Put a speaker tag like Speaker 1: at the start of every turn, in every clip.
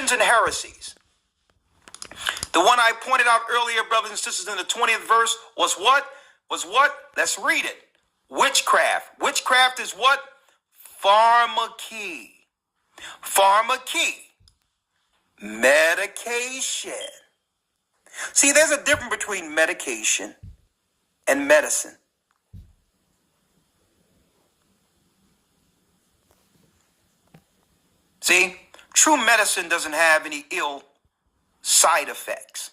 Speaker 1: Seditions and heresies. The one I pointed out earlier, brothers and sisters, in the 20th verse was what? Let's read it. Witchcraft. Witchcraft is what? Pharmakeia. Pharmakeia. Medication. See, there's a difference between medication and medicine. See, true medicine doesn't have any ill side effects.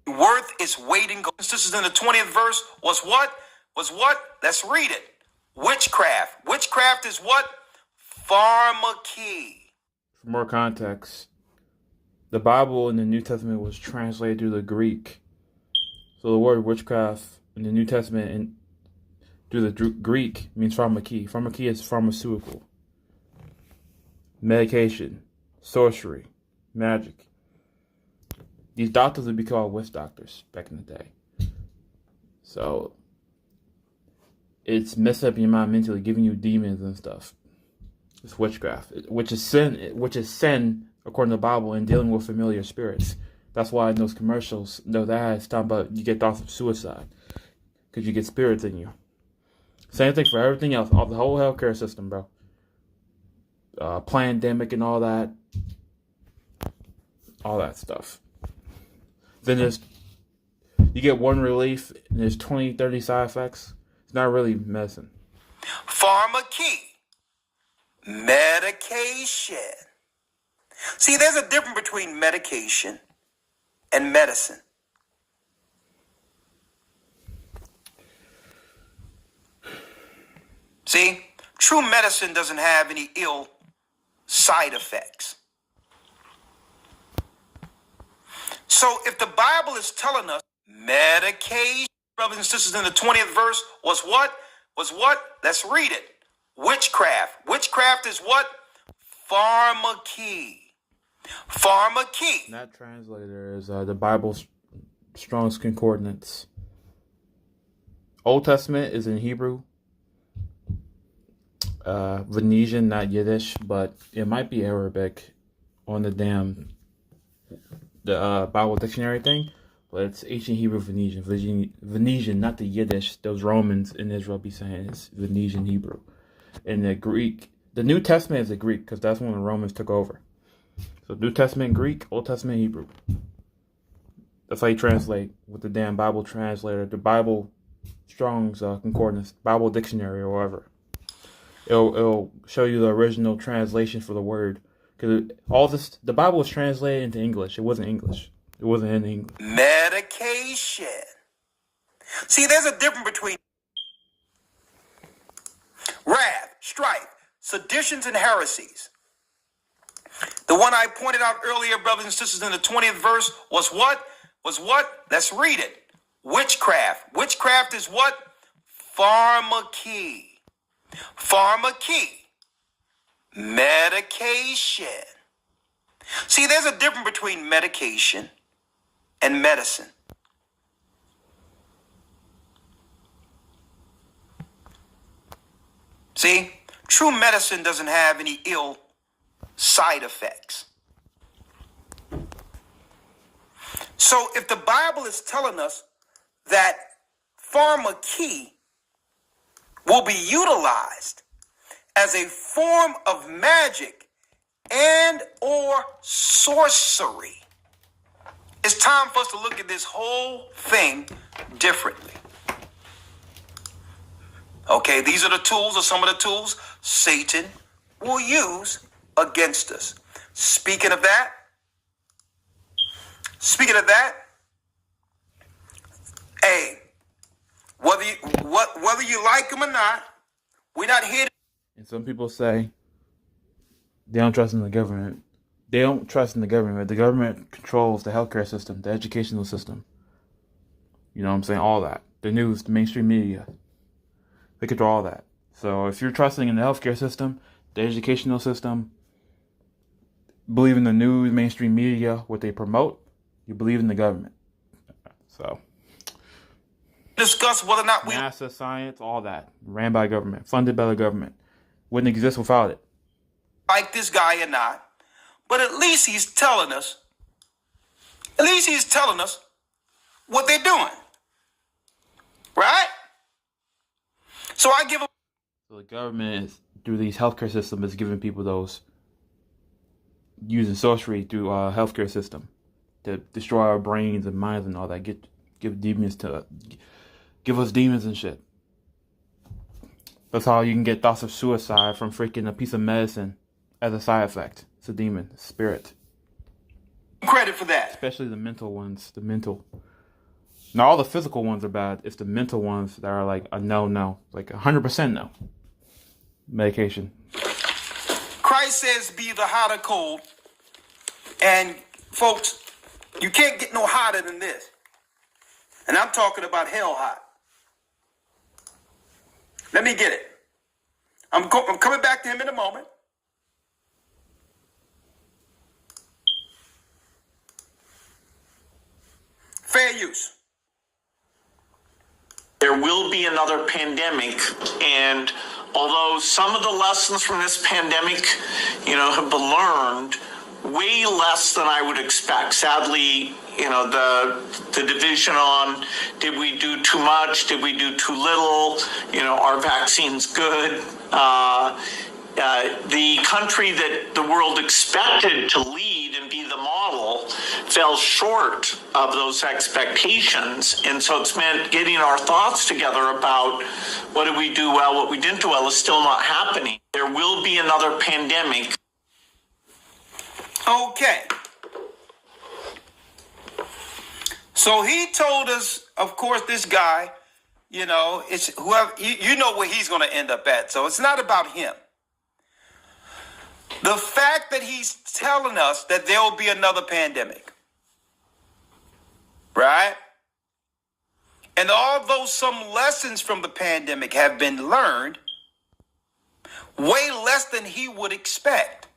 Speaker 1: Worth its weight in gold. This is in the 20th verse. Was what? Let's read it. Witchcraft. Witchcraft is what? Pharmakeia.
Speaker 2: For more context, the Bible in the New Testament was translated through the Greek. So the word witchcraft in the New Testament and through the Greek means pharmakeia. Pharmakeia is pharmaceutical, medication, sorcery, magic. These doctors would be called witch doctors back in the day. So it's messed up your mind mentally, giving you demons and stuff. It's witchcraft, which is sin according to the Bible, and dealing with familiar spirits. That's why in those commercials, those ads talking about you get thoughts of suicide because you get spirits in you. Same thing for everything else, all the whole healthcare system, bro. Pandemic and all that stuff. Then you get one relief and there's 20, 30 side effects. It's not really medicine.
Speaker 1: Pharmakeia. Medication. See, there's a difference between medication and medicine. See, true medicine doesn't have any ill side effects. So if the Bible is telling us medication, brothers and sisters, in the 20th verse was what? Let's read it. Witchcraft. Witchcraft is what? Pharmakeia. Pharmakeia.
Speaker 2: That translator is the Bible's Strong's Concordance. Old Testament is in Hebrew. Venetian, not Yiddish, but it might be Arabic on the Bible dictionary thing. But it's ancient Hebrew Venetian, not the Yiddish. Those Romans in Israel be saying it's Venetian Hebrew. In the Greek, the New Testament is the Greek because that's when the Romans took over. So New Testament Greek, Old Testament Hebrew. That's how you translate with the damn Bible translator, the Bible Strong's Concordance, Bible Dictionary, or whatever. It'll show you the original translation for the word. Because the Bible was translated into English. It wasn't English. It wasn't in English.
Speaker 1: Medication. See, there's a difference between wrath, strife, seditions, and heresies. The one I pointed out earlier, brothers and sisters, in the 20th verse was what? Let's read it. Witchcraft. Witchcraft is what? Pharmakeia. Pharmakeia. Medication. See, there's a difference between medication and medicine. See, true medicine doesn't have any ill side effects. So if the Bible is telling us that pharmakeia will be utilized as a form of magic and or sorcery, it's time for us to look at this whole thing differently. Okay, these are the tools, or some of the tools Satan will use against us. Speaking of that, hey, whether you like them or not, we're not here to...
Speaker 2: And some people say they don't trust in the government. They don't trust in the government. The government controls the healthcare system, the educational system. You know what I'm saying? All that. The news, the mainstream media. They control all that. So if you're trusting in the healthcare system, the educational system, believe in the news, mainstream media, what they promote, you believe in the government. So
Speaker 1: discuss whether or not
Speaker 2: NASA, science, all that, ran by government, funded by the government, wouldn't exist without it.
Speaker 1: like this guy or not, but at least he's telling us what they're doing. Right? So I give a...
Speaker 2: So the government, through these healthcare systems, is giving people those, using sorcery through healthcare system to destroy our brains and minds and all that. Give us demons and shit. That's how you can get thoughts of suicide from freaking a piece of medicine as a side effect. It's a demon, a spirit.
Speaker 1: Credit for that.
Speaker 2: Especially the mental ones. Now, all the physical ones are bad. It's the mental ones that are like a no. Like 100% no. Medication.
Speaker 1: Christ says be the hot or cold. And folks, you can't get no hotter than this. And I'm talking about hell hot. Let me get it. I'm coming back to him in a moment. Fair use.
Speaker 3: There will be another pandemic, and although some of the lessons from this pandemic, have been learned, way less than I would expect. Sadly, the division on did we do too much, did we do too little, are vaccines good? The country that the world expected to lead and be the model fell short of those expectations. And so it's meant getting our thoughts together about what did we do well, what we didn't do well is still not happening. There will be another pandemic.
Speaker 1: Okay. So he told us, of course, this guy, it's whoever, you know where he's going to end up at. So it's not about him. The fact that he's telling us that there will be another pandemic, right? And although some lessons from the pandemic have been learned, way less than he would expect.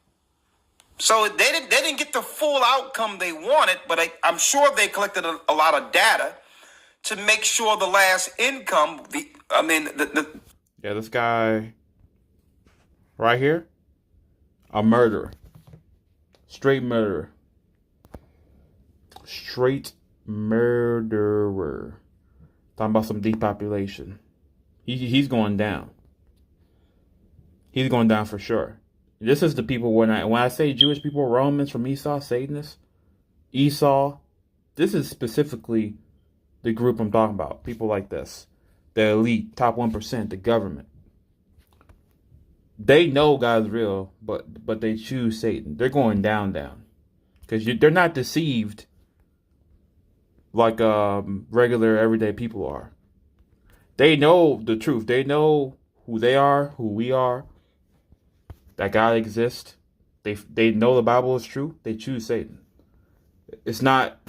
Speaker 1: So they didn't get the full outcome they wanted, but I'm sure they collected a lot of data to make sure the last income,
Speaker 2: Yeah, this guy right here, a murderer. Straight murderer. Talking about some depopulation. He's going down. He's going down for sure. This is the people, when I say Jewish people, Romans from Esau, Satanists, Esau, this is specifically the group I'm talking about. People like this. The elite, top 1%, the government. They know God's real, but they choose Satan. They're going down. Because they're not deceived like regular, everyday people are. They know the truth. They know who they are, who we are, that God exists. They know the Bible is true. They choose Satan. It's not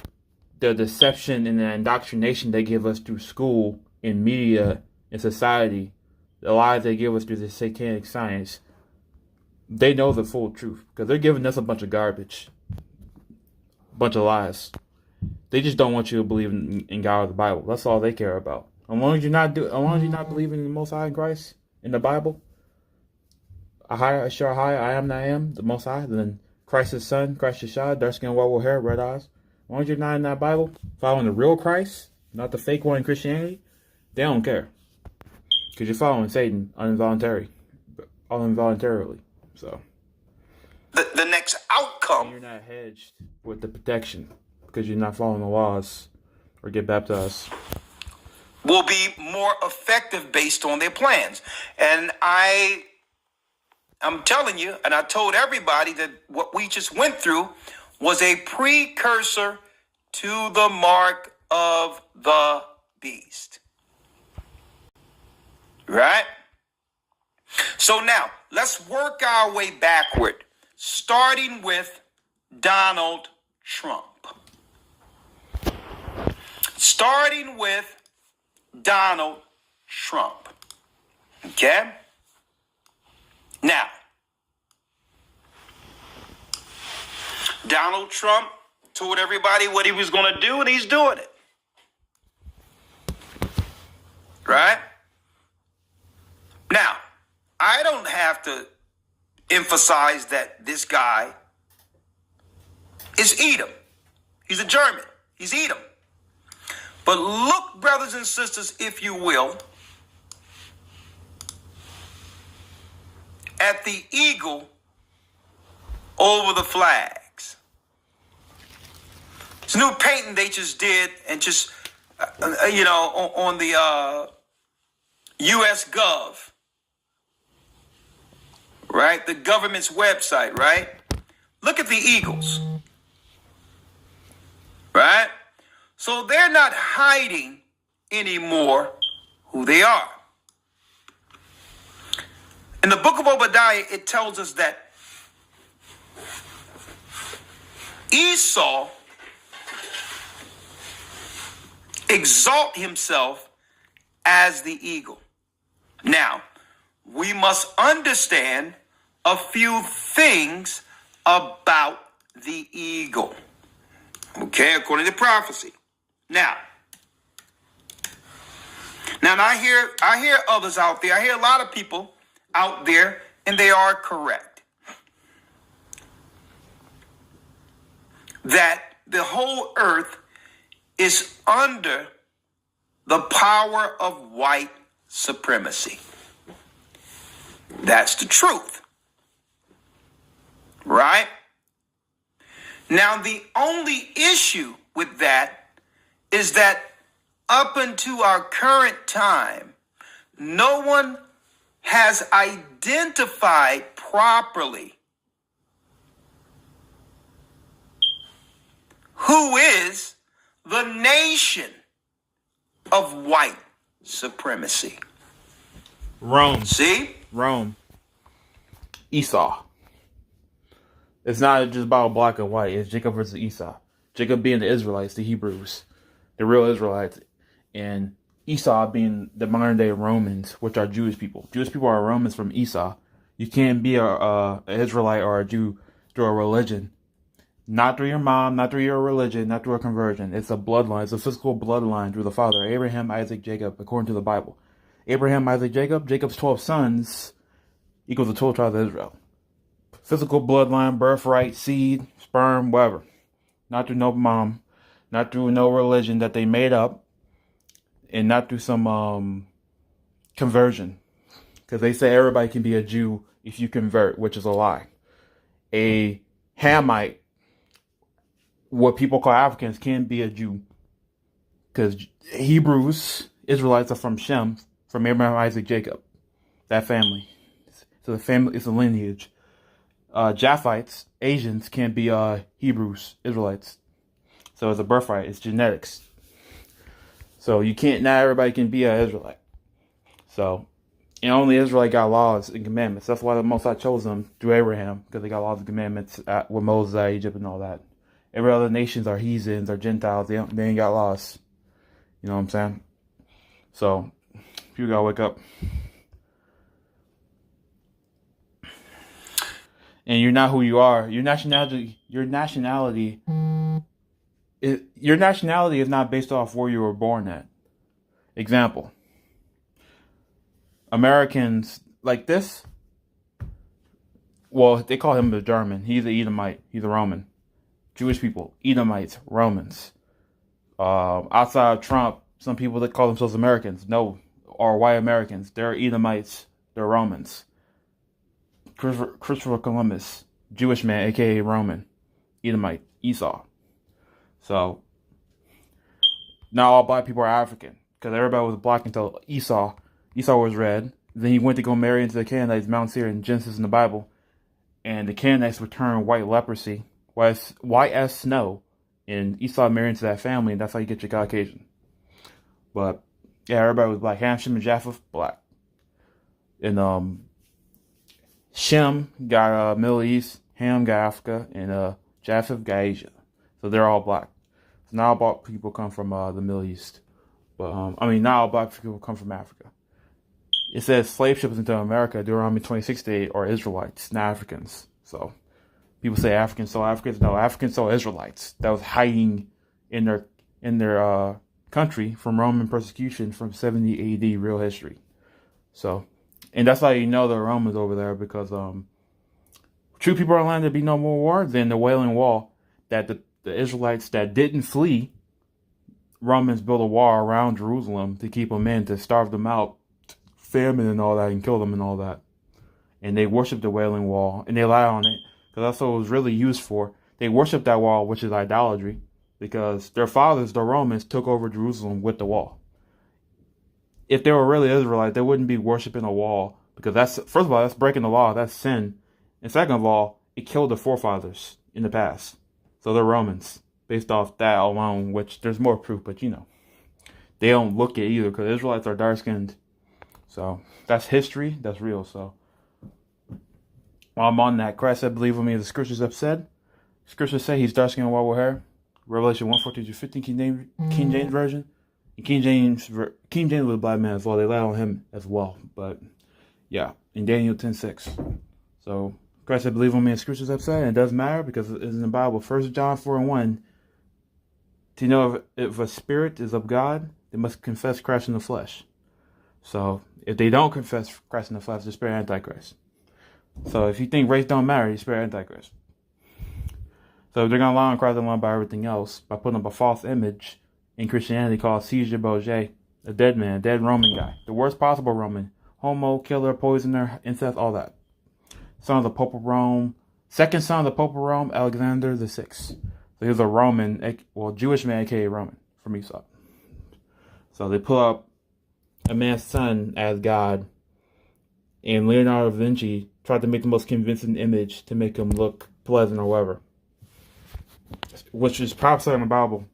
Speaker 2: the deception and the indoctrination they give us through school, in media, in society, the lies they give us through this satanic science. They know the full truth because they're giving us a bunch of garbage, a bunch of lies. They just don't want you to believe in God or the Bible. That's all they care about. As long as you're not believing in the Most High in Christ, in the Bible, I am that I am, the Most High, then Christ's Son, Christ Yeshua, dark skin, white with hair, red eyes. As long as you're not in that Bible, following the real Christ, not the fake one in Christianity, they don't care. Because you're following Satan involuntarily. So
Speaker 1: the next outcome,
Speaker 2: you're not hedged with the protection because you're not following the laws or get baptized,
Speaker 1: will be more effective based on their plans. And I'm telling you, and I told everybody that what we just went through was a precursor to the mark of the beast. Right? So now, let's work our way backward, starting with Donald Trump. Starting with Donald Trump. Okay? Now, Donald Trump told everybody what he was going to do, and he's doing it. Right? Now, I don't have to emphasize that this guy is Edom. He's a German. He's Edom. But look, brothers and sisters, if you will, at the eagle over the flags. It's a new painting they just did, and just, on the U.S. Gov, right? The government's website, right? Look at the eagles, right? So they're not hiding anymore who they are. In the book of Obadiah, it tells us that Esau exalt himself as the eagle. Now, we must understand a few things about the eagle. Okay, according to prophecy. Now I hear others out there. I hear a lot of people out there, and they are correct, that the whole earth is under the power of white supremacy. That's the truth, right? Now, the only issue with that is that up until our current time, no one has identified properly who is the nation of white supremacy.
Speaker 2: Rome.
Speaker 1: See?
Speaker 2: Rome. Esau. It's not just about black and white. It's Jacob versus Esau. Jacob being the Israelites, the Hebrews, the real Israelites, and Esau being the modern day Romans, which are Jewish people. Jewish people are Romans from Esau. You can't be a Israelite or a Jew through a religion. Not through your mom, not through your religion, not through a conversion. It's a bloodline. It's a physical bloodline through the father. Abraham, Isaac, Jacob, according to the Bible. Abraham, Isaac, Jacob. Jacob's 12 sons equals the 12 tribes of Israel. Physical bloodline, birthright, seed, sperm, whatever. Not through no mom, not through no religion that they made up, and not through some conversion. Because they say everybody can be a Jew if you convert, which is a lie. A Hamite, what people call Africans, can't be a Jew. Because Hebrews, Israelites, are from Shem, from Abraham, Isaac, Jacob. That family. So the family is a lineage. Japhites, Asians, can't be Hebrews, Israelites. So it's a birthright. It's genetics. So you can't, not everybody can be an Israelite. So, and only Israelite got laws and commandments. That's why the Most High chose them through Abraham, because they got laws and commandments with Moses at Egypt and all that. Every other nations are heathens or Gentiles. They ain't got laws. You know what I'm saying? So, you gotta wake up. And you're not who you are. Your nationality is not based off where you were born at. Example. Americans like this. Well, they call him a German. He's an Edomite. He's a Roman. Jewish people, Edomites, Romans. Outside of Trump, some people that call themselves Americans, or white Americans. They're Edomites. They're Romans. Christopher Columbus, Jewish man, aka Roman, Edomite, Esau. So, not all black people are African, because everybody was black until Esau. Esau was red. Then he went to go marry into the Canaanites, Mount Seir in Genesis in the Bible, and the Canaanites would turn white leprosy, white as snow, and Esau married into that family, and that's how you get your Caucasian. But yeah, everybody was black. Ham, Shem, and Japheth, black. And Shem got Middle East, Ham got Africa, and Japheth got Asia. So they're all black. So not all black people come from the Middle East. But not all black people come from Africa. It says slave ships into America, Deuteronomy 26:8, are Israelites, not Africans. So people say Africans stole Africans. No, Africans stole Israelites that was hiding in their country from Roman persecution from 70 AD, real history. So, and that's how you know the Romans over there, because true people are land, there'd be no more war. Then the Wailing Wall, that the Israelites that didn't flee, Romans built a wall around Jerusalem to keep them in, to starve them out, famine and all that, and kill them and all that. And they worship the Wailing Wall, and they lie on it, because that's what it was really used for. They worship that wall, which is idolatry, because their fathers, the Romans, took over Jerusalem with the wall. If they were really Israelites, they wouldn't be worshiping a wall, because that's, first of all, that's breaking the law, that's sin. And second of all, it killed the forefathers in the past. So they're Romans, based off that alone, which there's more proof, but they don't look it either, because Israelites are dark-skinned. So that's history, that's real. So while I'm on that, Christ said, believe in me, as the scriptures have said. Scriptures say he's dark-skinned and white with hair. Revelation 1:14-15, King James Version. And King James was a black man as well. They lied on him as well. But yeah, in Daniel 10:6. So Christ said, believe on me, as scriptures have said. And it doesn't matter, because it's in the Bible. 1 John 4:1. To know if a spirit is of God, they must confess Christ in the flesh. So if they don't confess Christ in the flesh, they're spirit Antichrist. So if you think race don't matter, you're spirit Antichrist. So if they're going to lie on Christ, they're lying by everything else, by putting up a false image in Christianity called Caesar Borgia, a dead man, a dead Roman guy. The worst possible Roman. Homo, killer, poisoner, incest, all that. Son of the Pope of Rome. Second son of the Pope of Rome, Alexander the Sixth. So he was a Roman, well, Jewish man, aka Roman, from Esau. So they put up a man's son as God, and Leonardo da Vinci tried to make the most convincing image to make him look pleasant or whatever, which is prophesied in the Bible.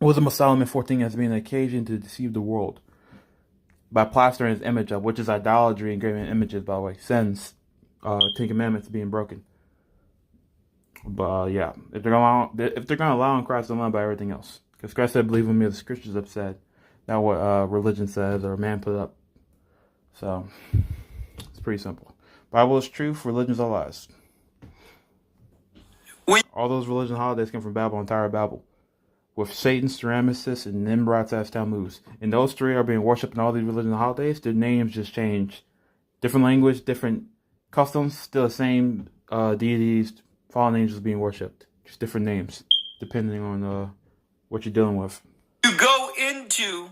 Speaker 2: Wisdom of Solomon 14 as being an occasion to deceive the world by plastering his image up, which is idolatry, engraving images, by the way, sins, Ten Commandments being broken. But yeah, if they're gonna allow on Christ, they'll lie by everything else. Because Christ said, "Believe in me," the scriptures have said, not what religion says or man put up. So it's pretty simple. Bible is truth, religions are lies. All those religion holidays come from Babel, entire Babel, with Satan, Ramesses, and Nimrod as Tammuz. And those three are being worshipped in all these religion holidays. Their names just change. Different language, different customs, still the same deities, fallen angels being worshipped. Just different names, depending on what you're dealing with.
Speaker 1: You go into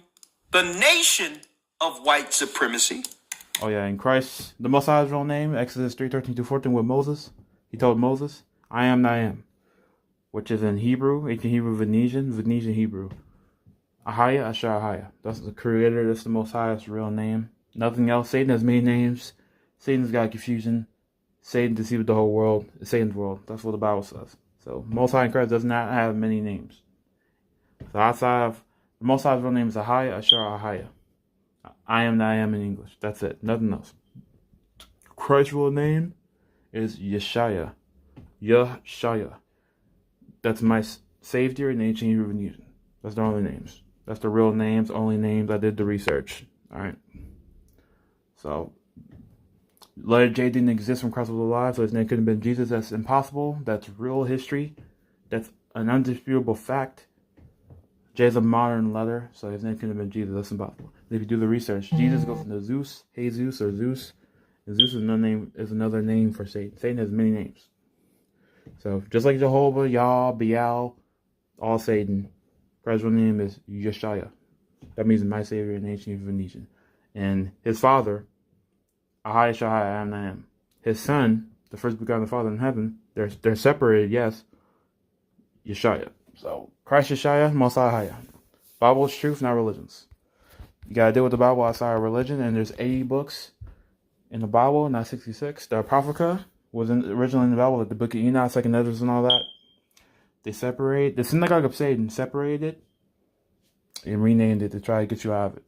Speaker 1: the nation of white supremacy.
Speaker 2: Oh yeah, in Christ, the Most High's real name, Exodus 3:13-14 with Moses. He told Moses, I am that I am, which is in Hebrew, ancient Hebrew, Venetian Hebrew. Ahaya, Asher Ahaya. That's the creator, that's the Most High's real name. Nothing else. Satan has many names. Satan's got confusion. Satan deceived the whole world. It's Satan's world. That's what the Bible says. So Most High in Christ does not have many names. So outside of the Most High's real name is Ahaya, Asher Ahaya. I am that I am in English. That's it. Nothing else. Christ's real name is Yeshaya. Yeshaya. That's my Savior in ancient Hebrew Venetian. That's the only names. That's the real names, only names. I did the research. Alright. So, letter J didn't exist when Christ was alive, so his name couldn't have been Jesus. That's impossible. That's real history. That's an undisputable fact. J is a modern letter, so his name couldn't have been Jesus. That's impossible. If you do the research, Jesus goes into Zeus, Jesus, or Zeus. And Zeus is another name for Satan. Satan has many names. So, just like Jehovah, Yah, Baal, all Satan, Christ's real name is Yeshaya. That means my Savior in ancient Venetian. And his father, Ahai Shahai, I am that I am. His son, the first begotten Father in heaven, they're separated, yes, Yeshaya. So, Christ Yeshaya, Most High. Bible is truth, not religions. You gotta deal with the Bible outside of religion, and there's 80 books in the Bible, not 66. The Apocrypha was originally in the Bible, like the Book of Enoch, Second Ezra, and all that. They separated, the Synagogue of Satan separated it and renamed it to try to get you out of it.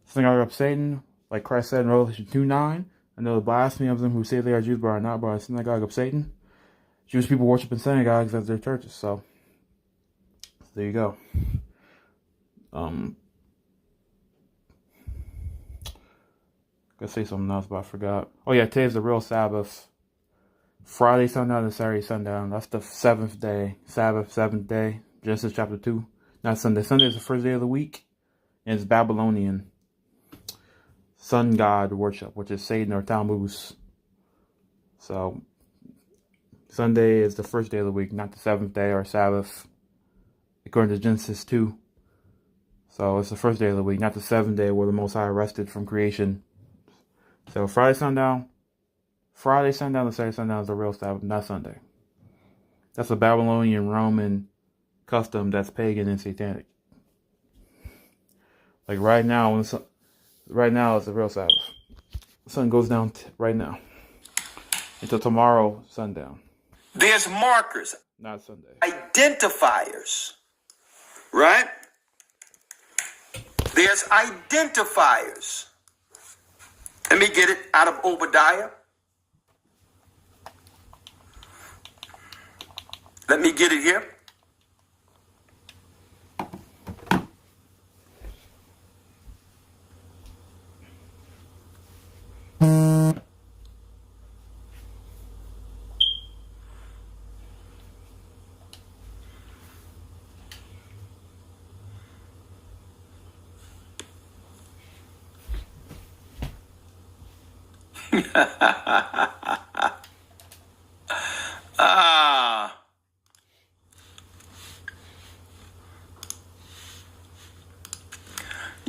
Speaker 2: Synagogue of Satan, like Christ said in Revelation 2:9, I know the blasphemy of them who say they are Jews but are not, but are a synagogue of Satan. Jewish people worship in synagogues as their churches, so there you go. Gotta say something else, but I forgot. Oh yeah, today's the real Sabbath. Friday sundown to Saturday sundown. That's the seventh day. Sabbath, seventh day. Genesis chapter 2. Not Sunday. Sunday is the first day of the week. And it's Babylonian sun god worship, which is Satan or Tammuz. So, Sunday is the first day of the week, not the seventh day or Sabbath, according to Genesis 2. So it's the first day of the week, not the seventh day where the Most High rested from creation. So Friday sundown to Saturday sundown is the real Sabbath, not Sunday. That's a Babylonian Roman custom that's pagan and satanic. Like right now, it's the real Sabbath. The sun goes down right now until tomorrow sundown.
Speaker 1: There's markers,
Speaker 2: Not Sunday.
Speaker 1: identifiers, right? There's identifiers. Let me get it out of Obadiah. Let me get it here.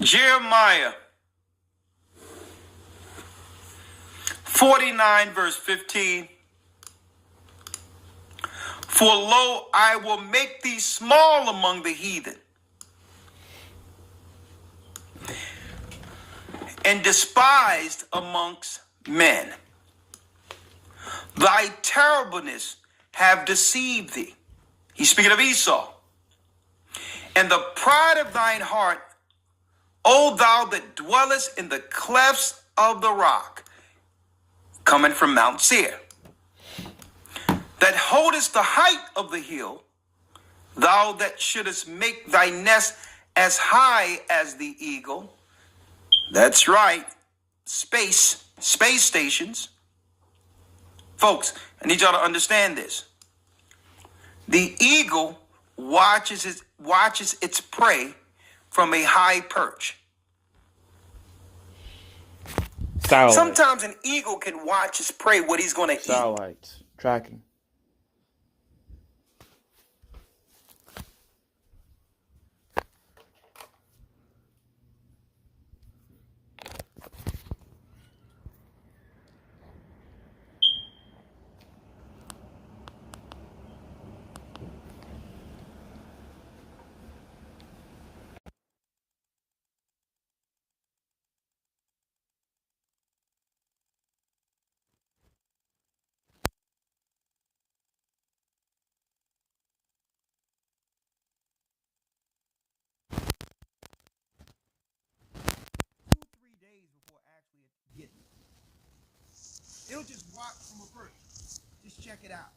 Speaker 1: Jeremiah 49 verse 15. For lo, I will make thee small among the heathen, and despised amongst men. Thy terribleness have deceived thee. He's speaking of Esau. And the pride of thine heart, O thou that dwellest in the clefts of the rock, coming from Mount Seir, that holdest the height of the hill, thou that shouldest make thy nest as high as the eagle. That's right, space stations. Folks, I need y'all to understand this. The eagle watches its prey from a high perch.
Speaker 2: Satellite.
Speaker 1: Sometimes an eagle can watch his prey, what he's going to eat.
Speaker 2: Satellites. Tracking.
Speaker 1: It'll just walk from a perch. Just check it out.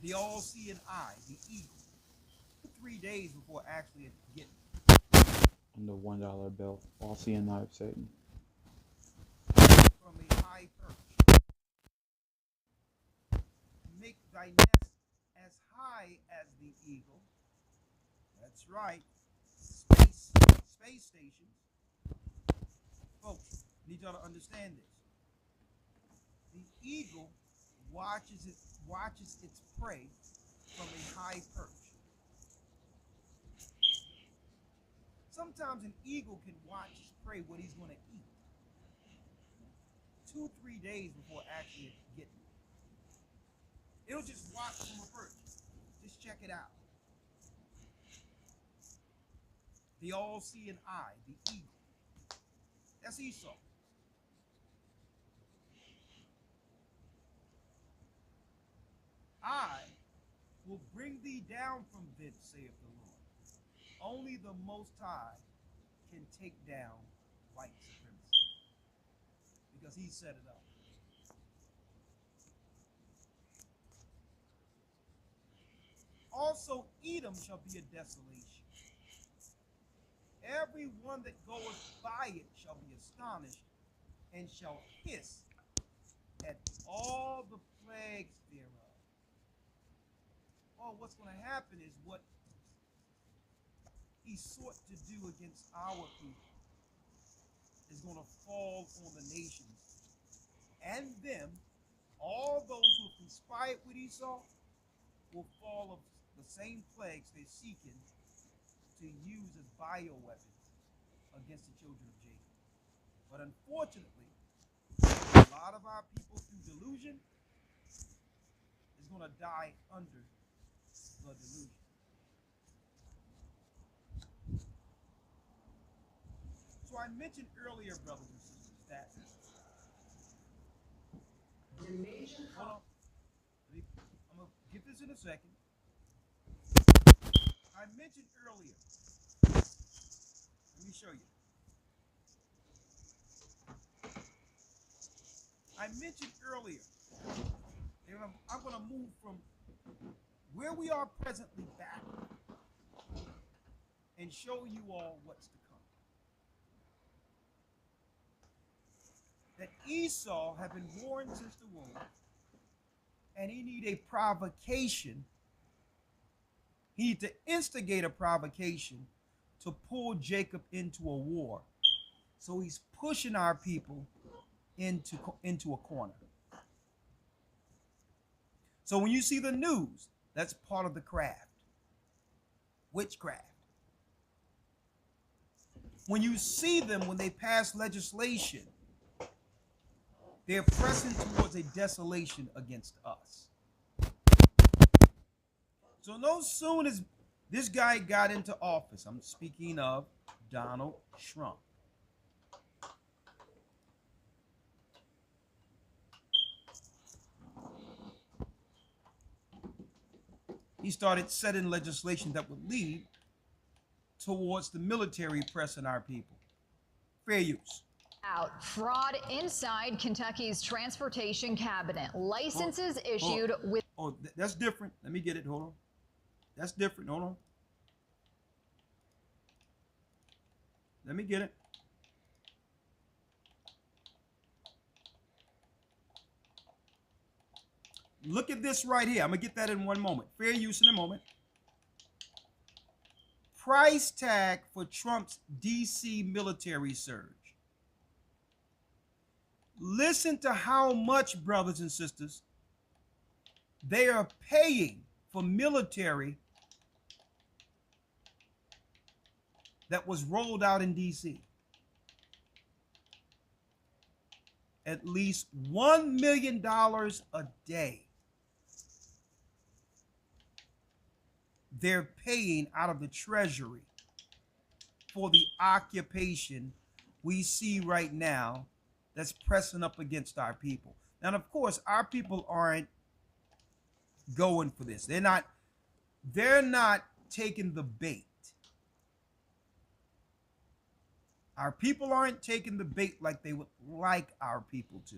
Speaker 1: The all-seeing eye, the eagle. 3 days before actually getting
Speaker 2: On the $1 bill. All seeing eye of Satan.
Speaker 1: from a high perch. Make thy nest as high as the eagle. That's right. Space stations. Folks, I need y'all to understand this. The eagle watches its prey from a high perch. Sometimes an eagle can watch his prey, what he's going to eat, 2-3 days before actually getting it. It'll just watch from a perch. Just check it out. The all-seeing eye, the eagle. That's Esau. I will bring thee down from thence, saith the Lord. Only the Most High can take down white supremacy, because he set it up. Also, Edom shall be a desolation. Every one that goeth by it shall be astonished, and shall hiss at all the plagues thereof. Oh, what's going to happen is what he sought to do against our people is going to fall on the nations and them
Speaker 4: all those who have conspired with Esau will fall of the same plagues they're seeking to use as bioweapons against the children of Jacob. But unfortunately, a lot of our people through delusion is going to die under the delusion. So I mentioned earlier, brothers and sisters, that hold on. I'm going to get this in a second. I mentioned earlier. Let me show you. I mentioned earlier, and I'm going to move from where we are presently back and show you all what's to come. That Esau had been warned since the womb, and he need a provocation. He need to instigate a provocation to pull Jacob into a war. So he's pushing our people into a corner. So when you see the news, that's part of the craft. Witchcraft. When you see them, when they pass legislation, they're pressing towards a desolation against us. So no soon as this guy got into office, I'm speaking of Donald Trump. He started setting legislation that would lead towards the military pressing our people. Fair use.
Speaker 5: Out fraud inside Kentucky's transportation cabinet. Licenses issued with.
Speaker 4: Oh, that's different. Let me get it. Hold on. That's different. Hold on. Let me get it. Look at this right here. I'm going to get that in one moment. Fair use in a moment. Price tag for Trump's D.C. military surge. Listen to how much, brothers and sisters, they are paying for military that was rolled out in D.C. At least $1 million a day. They're paying out of the treasury for the occupation we see right now that's pressing up against our people. Now, of course, our people aren't going for this. They're not taking the bait. Our people aren't taking the bait like they would like our people to.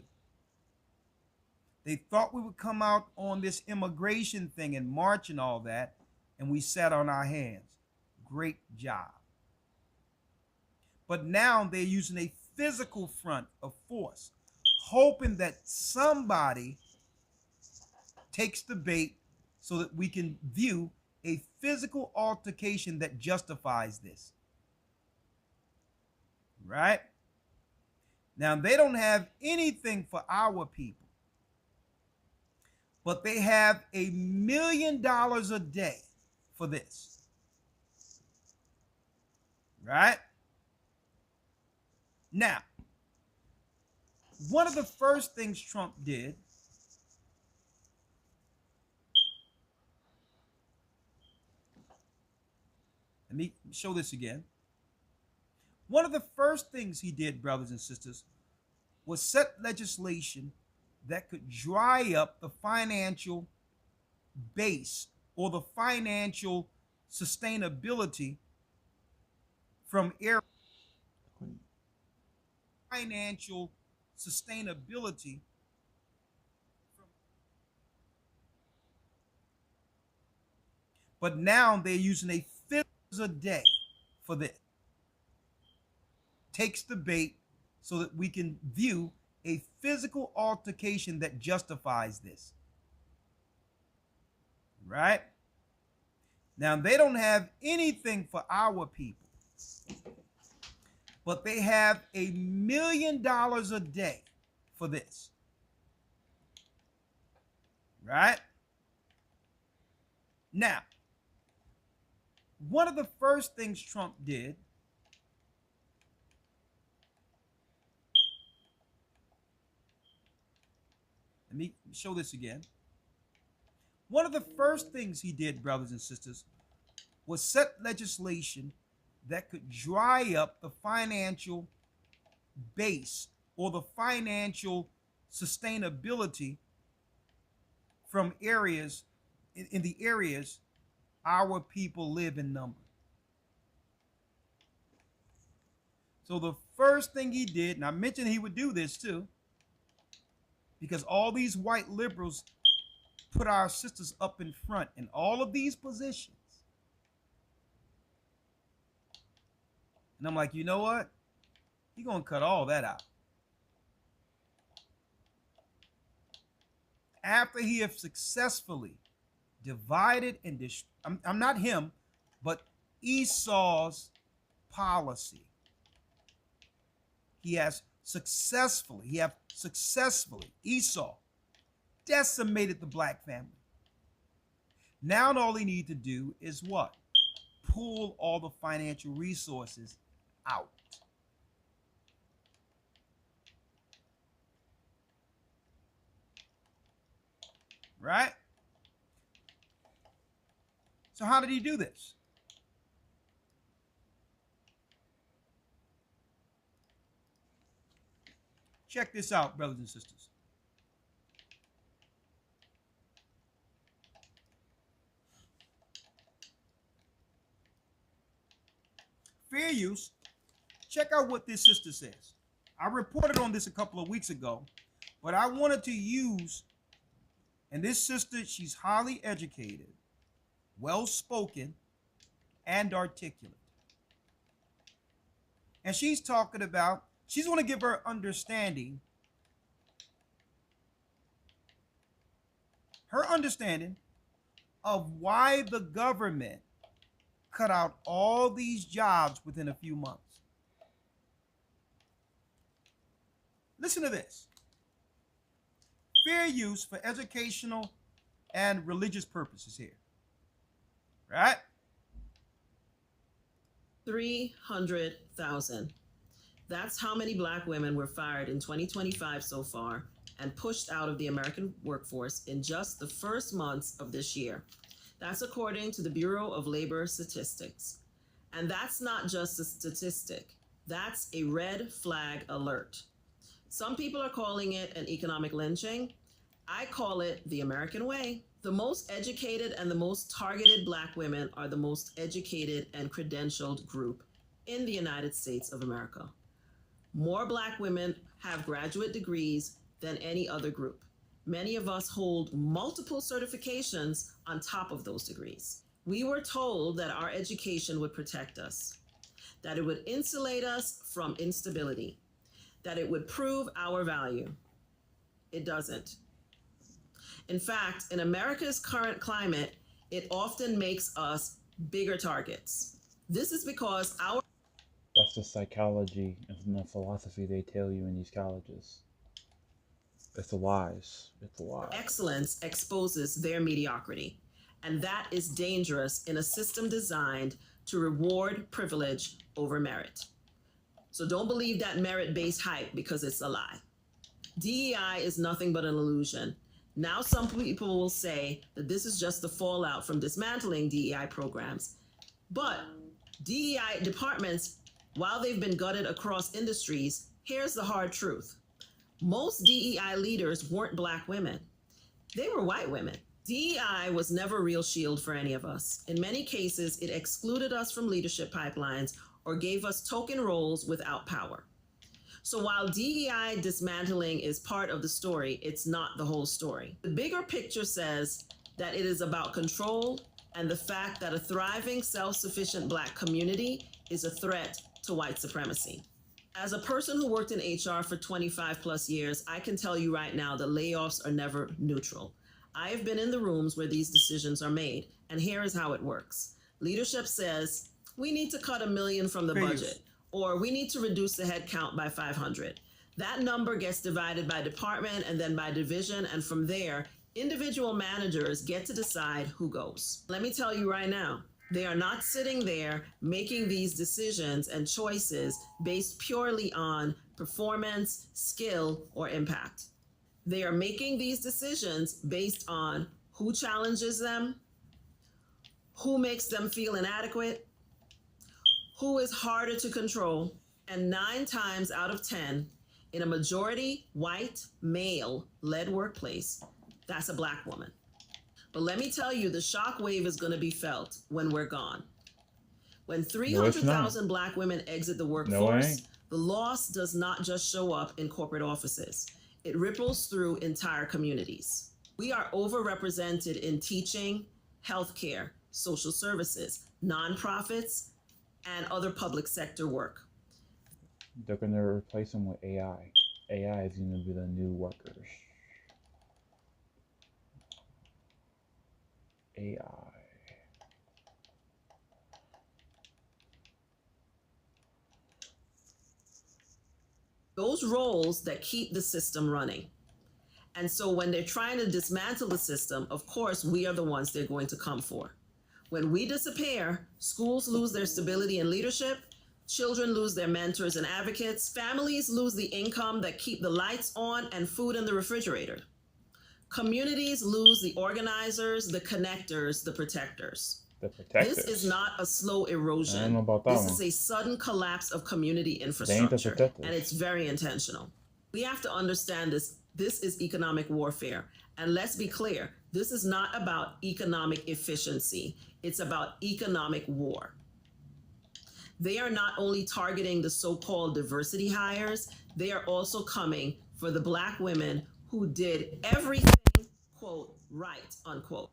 Speaker 4: They thought we would come out on this immigration thing and march and all that, and we sat on our hands. Great job. But now they're using a physical front of force, hoping that somebody takes the bait so that we can view a physical altercation that justifies this. Right? Now, they don't have anything for our people, but they have $1 million a day for this. Right? Now, one of the first things Trump did let me show this again. One of the first things he did, brothers and sisters, was set legislation that could dry up the financial base or the financial sustainability from financial sustainability from, but now they're using a fifth a day for this. Takes the bait so that we can view a physical altercation that justifies this. Right? Now, they don't have anything for our people, but they have $1 million a day for this. Right? Now, one of the first things Trump did let me show this again. One of the first things he did, brothers and sisters, was set legislation that could dry up the financial base or the financial sustainability from areas in the areas our people live in number. So the first thing he did, and I mentioned he would do this too, because all these white liberals put our sisters up in front in all of these positions. And I'm like, you know what? He's going to cut all that out. After he has successfully divided and I'm not him, but Esau's policy. He has successfully, Esau decimated the black family. Now all he needs to do is what? Pull all the financial resources out. Right? So how did he do this? Check this out, brothers and sisters. Fair use. Check out what this sister says. I reported on this a couple of weeks ago, but I wanted to use, and this sister, she's highly educated, well-spoken, and articulate. And she's talking about, she's going to give her understanding of why the government cut out all these jobs within a few months. Listen to this. Fair use for educational and religious purposes here. Right?
Speaker 6: 300,000. That's how many black women were fired in 2025 so far and pushed out of the American workforce in just the first months of this year. That's according to the Bureau of Labor Statistics. And that's not just a statistic. That's a red flag alert. Some people are calling it an economic lynching. I call it the American way. The most educated and the most targeted black women are the most educated and credentialed group in the United States of America. More black women have graduate degrees than any other group. Many of us hold multiple certifications on top of those degrees. We were told that our education would protect us, that it would insulate us from instability, that it would prove our value. It doesn't. In fact, in America's current climate, it often makes us bigger targets. This is because our
Speaker 2: That's the psychology and the philosophy they tell you in these colleges. It's the lies. It's the lies.
Speaker 6: excellence exposes their mediocrity, and that is dangerous in a system designed to reward privilege over merit. So don't believe that merit-based hype because it's a lie. DEI is nothing but an illusion. Now some people will say that this is just the fallout from dismantling DEI programs. But DEI departments, while they've been gutted across industries, here's the hard truth. Most DEI leaders weren't black women. They were white women. DEI was never a real shield for any of us. In many cases, it excluded us from leadership pipelines or gave us token roles without power. So while DEI dismantling is part of the story, it's not the whole story. The bigger picture says that it is about control and the fact that a thriving, self-sufficient black community is a threat to white supremacy. As a person who worked in HR for 25 plus years, I can tell you right now that layoffs are never neutral. I have been in the rooms where these decisions are made, and here is how it works. Leadership says, we need to cut $1 million from the budget, or we need to reduce the head count by 500. That number gets divided by department and then by division, and from there, Individual managers get to decide who goes. Let me tell you right now, they are not sitting there making these decisions and choices based purely on performance, skill, or impact. They are making these decisions based on who challenges them, who makes them feel inadequate, who is harder to control, and 9 times out of 10, in a majority white male-led workplace, that's a Black woman. But let me tell you, the shock wave is going to be felt when we're gone. When 300,000 Black women exit the workforce, the loss does not just show up in corporate offices. It ripples through entire communities. We are overrepresented in teaching, healthcare, social services, nonprofits, and other public sector work.
Speaker 2: They're going to replace them with AI. AI is going to be the new workers. AI.
Speaker 6: Those roles that keep the system running. And so when they're trying to dismantle the system, of course, we are the ones they're going to come for. When we disappear, schools lose their stability and leadership, children lose their mentors and advocates, families lose the income that keep the lights on and food in the refrigerator. Communities lose the organizers, the connectors, the protectors.
Speaker 2: The protectors.
Speaker 6: This is not a slow erosion.
Speaker 2: I don't know about that
Speaker 6: This
Speaker 2: one.
Speaker 6: is a sudden collapse of community infrastructure,
Speaker 2: protectors.
Speaker 6: and it's very intentional. We have to understand this. This is economic warfare. And let's be clear, this is not about economic efficiency. It's about economic war. They are not only targeting the so-called diversity hires, they are also coming for the Black women who did everything, quote, right, unquote.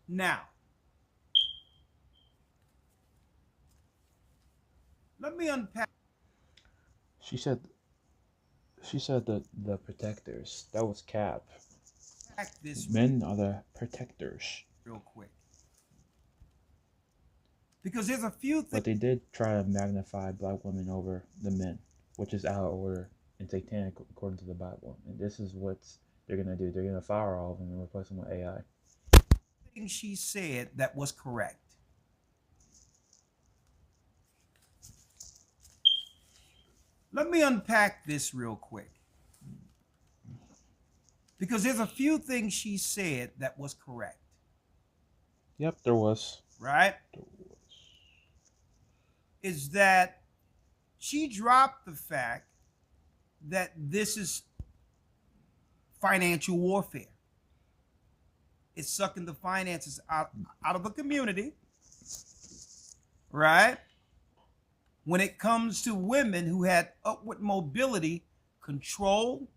Speaker 4: Now, let me unpack.
Speaker 2: She said that the protectors. That was Cap.
Speaker 4: This
Speaker 2: Men are the protectors.
Speaker 4: real quick, because there's a few things.
Speaker 2: But they did try to magnify Black women over the men, which is out of order and satanic according to the Bible. And this is what they're gonna do. They're gonna fire all of them and replace them with AI.
Speaker 4: Thing she said that was correct. Let me unpack this real quick, because there's a few things she said that was correct.
Speaker 2: Yep, there was.
Speaker 4: Right? Is that she dropped the fact that this is financial warfare. It's sucking the finances out of the community, right? When it comes to women who had upward mobility, control,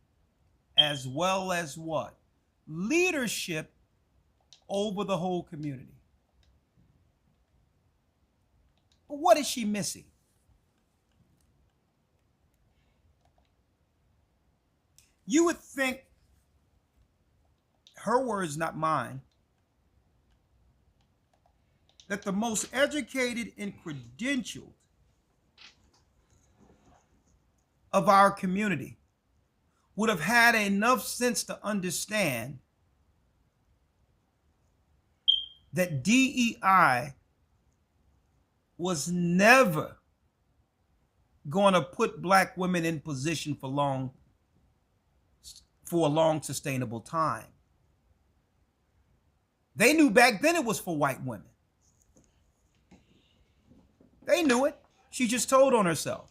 Speaker 4: as well as what? Leadership over the whole community. But what is she missing? You would think, her words, not mine, that the most educated and credentialed of our community would have had enough sense to understand that DEI was never going to put Black women in position for a long sustainable time. They knew back then it was for white women. They knew it. She just told on herself.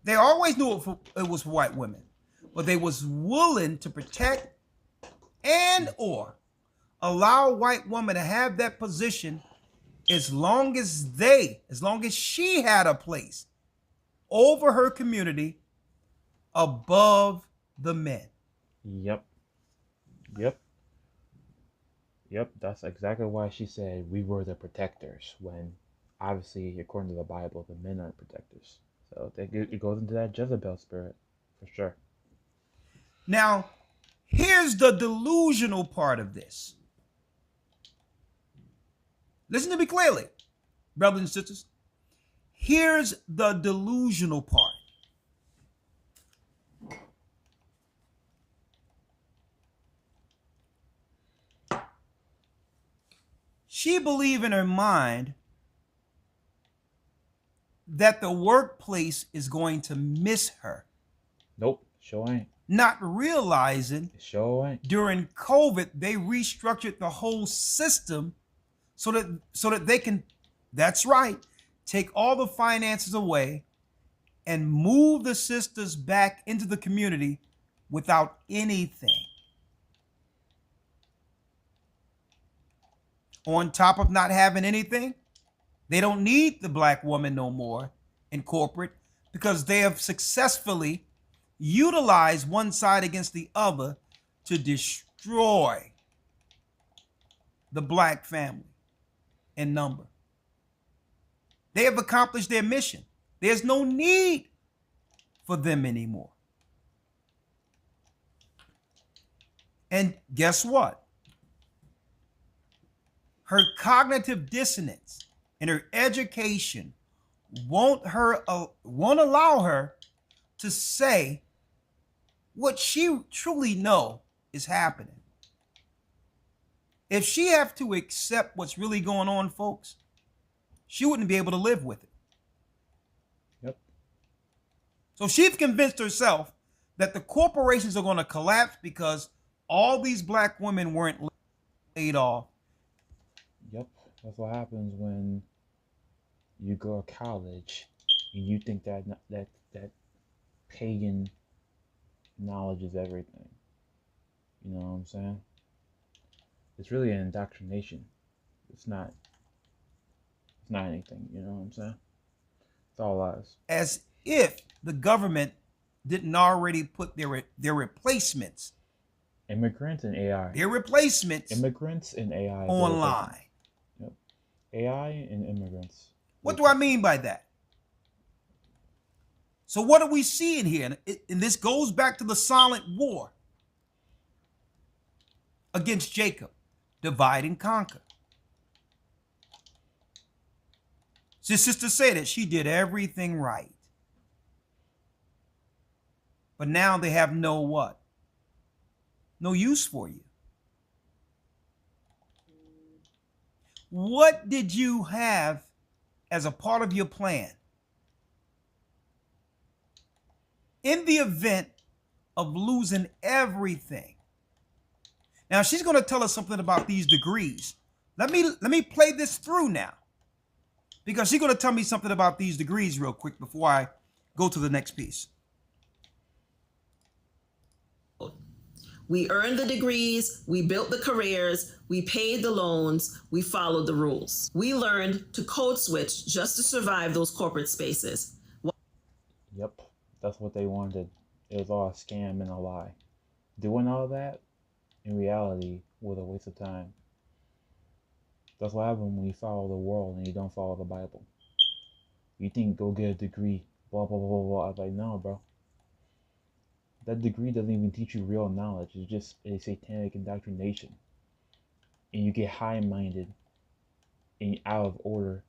Speaker 4: They always knew it was for white women, but they was willing to protect and or allow a white woman to have that position as long as she had a place over her community above the men.
Speaker 2: Yep, that's exactly why she said we were the protectors, when obviously, according to the Bible, the men are protectors. So it goes into that Jezebel spirit, for sure.
Speaker 4: Now, here's the delusional part of this. Listen to me clearly, brothers and sisters. Here's the delusional part. She believed in her mind that the workplace is going to miss her,
Speaker 2: Nope, sure ain't.
Speaker 4: not realizing
Speaker 2: Sure ain't.
Speaker 4: during COVID they restructured the whole system so that they can, that's right, take all the finances away and move the sisters back into the community without anything. On top of not having anything, they don't need the black woman no more in corporate because they have successfully utilized one side against the other to destroy the black family in number. They have accomplished their mission. There's no need for them anymore. And guess what? Her cognitive dissonance and her education won't allow her to say what she truly know is happening. If she have to accept what's really going on, folks, she wouldn't be able to live with it.
Speaker 2: Yep.
Speaker 4: So she's convinced herself that the corporations are going to collapse because all these black women weren't laid off.
Speaker 2: Yep. That's what happens when you go to college and you think that pagan knowledge is everything. You know what I'm saying? It's really an indoctrination. It's not anything, you know what I'm saying? It's all lies.
Speaker 4: As if the government didn't already put their replacements,
Speaker 2: Immigrants and AI.
Speaker 4: Immigrants
Speaker 2: and AI.
Speaker 4: online.
Speaker 2: Yep. AI and immigrants.
Speaker 4: What do I mean by that? So what are we seeing here? And this goes back to the silent war against Jacob. Divide and conquer. His sister said that she did everything right. But now they have no what? No use for you. What did you have as a part of your plan in the event of losing everything? Now she's going to tell us something about these degrees. Let me play this through now, because she's going to tell me something about these degrees real quick before I go to the next piece.
Speaker 6: We earned the degrees, we built the careers, we paid the loans, we followed the rules. We learned to code switch just to survive those corporate spaces.
Speaker 2: Yep, that's what they wanted. It was all a scam and a lie. Doing all that, in reality, was a waste of time. That's what happens when you follow the world and you don't follow the Bible. You think, go get a degree, blah, blah, blah, blah. I was like, no, bro. That degree doesn't even teach you real knowledge. It's just a satanic indoctrination. And you get high-minded and out of order.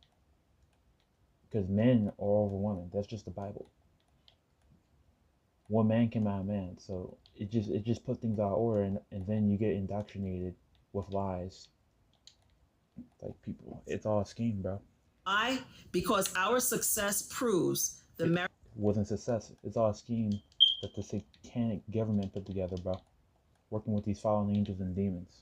Speaker 2: Because men are over women. That's just the Bible. One man came out of man. So it just put things out of order, and then you get indoctrinated with lies. Like, people, it's all a scheme, bro.
Speaker 6: Why? Because our success proves the merit.
Speaker 2: Wasn't success. It's all a scheme that the satanic government put together, bro. Working with these fallen angels and demons.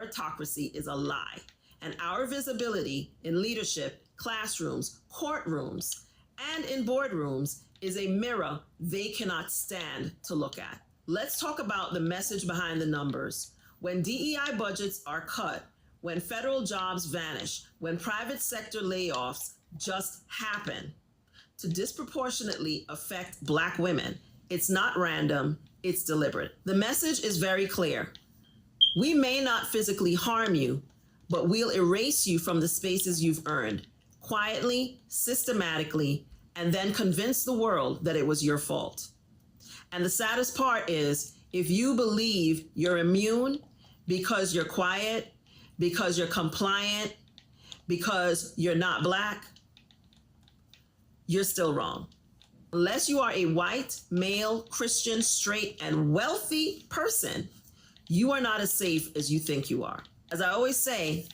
Speaker 6: Meritocracy is a lie. And our visibility in leadership, classrooms, courtrooms, and in boardrooms is a mirror they cannot stand to look at. Let's talk about the message behind the numbers. When DEI budgets are cut, when federal jobs vanish, when private sector layoffs just happen to disproportionately affect Black women, it's not random, it's deliberate. The message is very clear. We may not physically harm you, but we'll erase you from the spaces you've earned, quietly, systematically, and then convince the world that it was your fault. And the saddest part is, if you believe you're immune because you're quiet, because you're compliant, because you're not Black, you're still wrong. Unless you are a white, male, Christian, straight, and wealthy person, you are not as safe as you think you are. As I always say,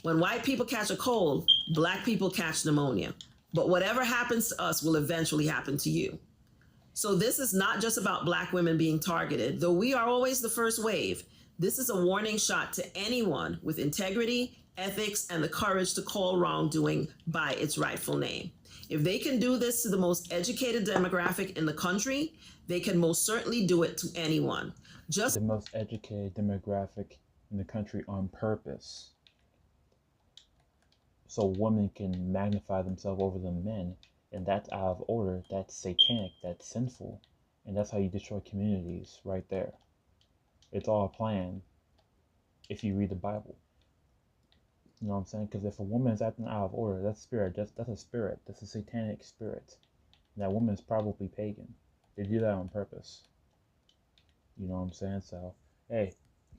Speaker 6: When white people catch a cold, black people catch pneumonia. But whatever happens to us will eventually happen to you. So this is not just about black women being targeted, though we are always the first wave. This is a warning shot to anyone with integrity, ethics, and the courage to call wrongdoing by its rightful name. If they can do this to the most educated demographic in the country, they can most certainly do it to anyone. Just
Speaker 2: The most educated demographic in the country on purpose. So women can magnify themselves over the men, and that's out of order, that's satanic, that's sinful, and that's how you destroy communities right there. It's all a plan if you read the Bible. You know what I'm saying? Because if a woman is acting out of order, that's spirit, that's a spirit, that's a satanic spirit. And that woman is probably pagan. They do that on purpose. You know what I'm saying? So, hey,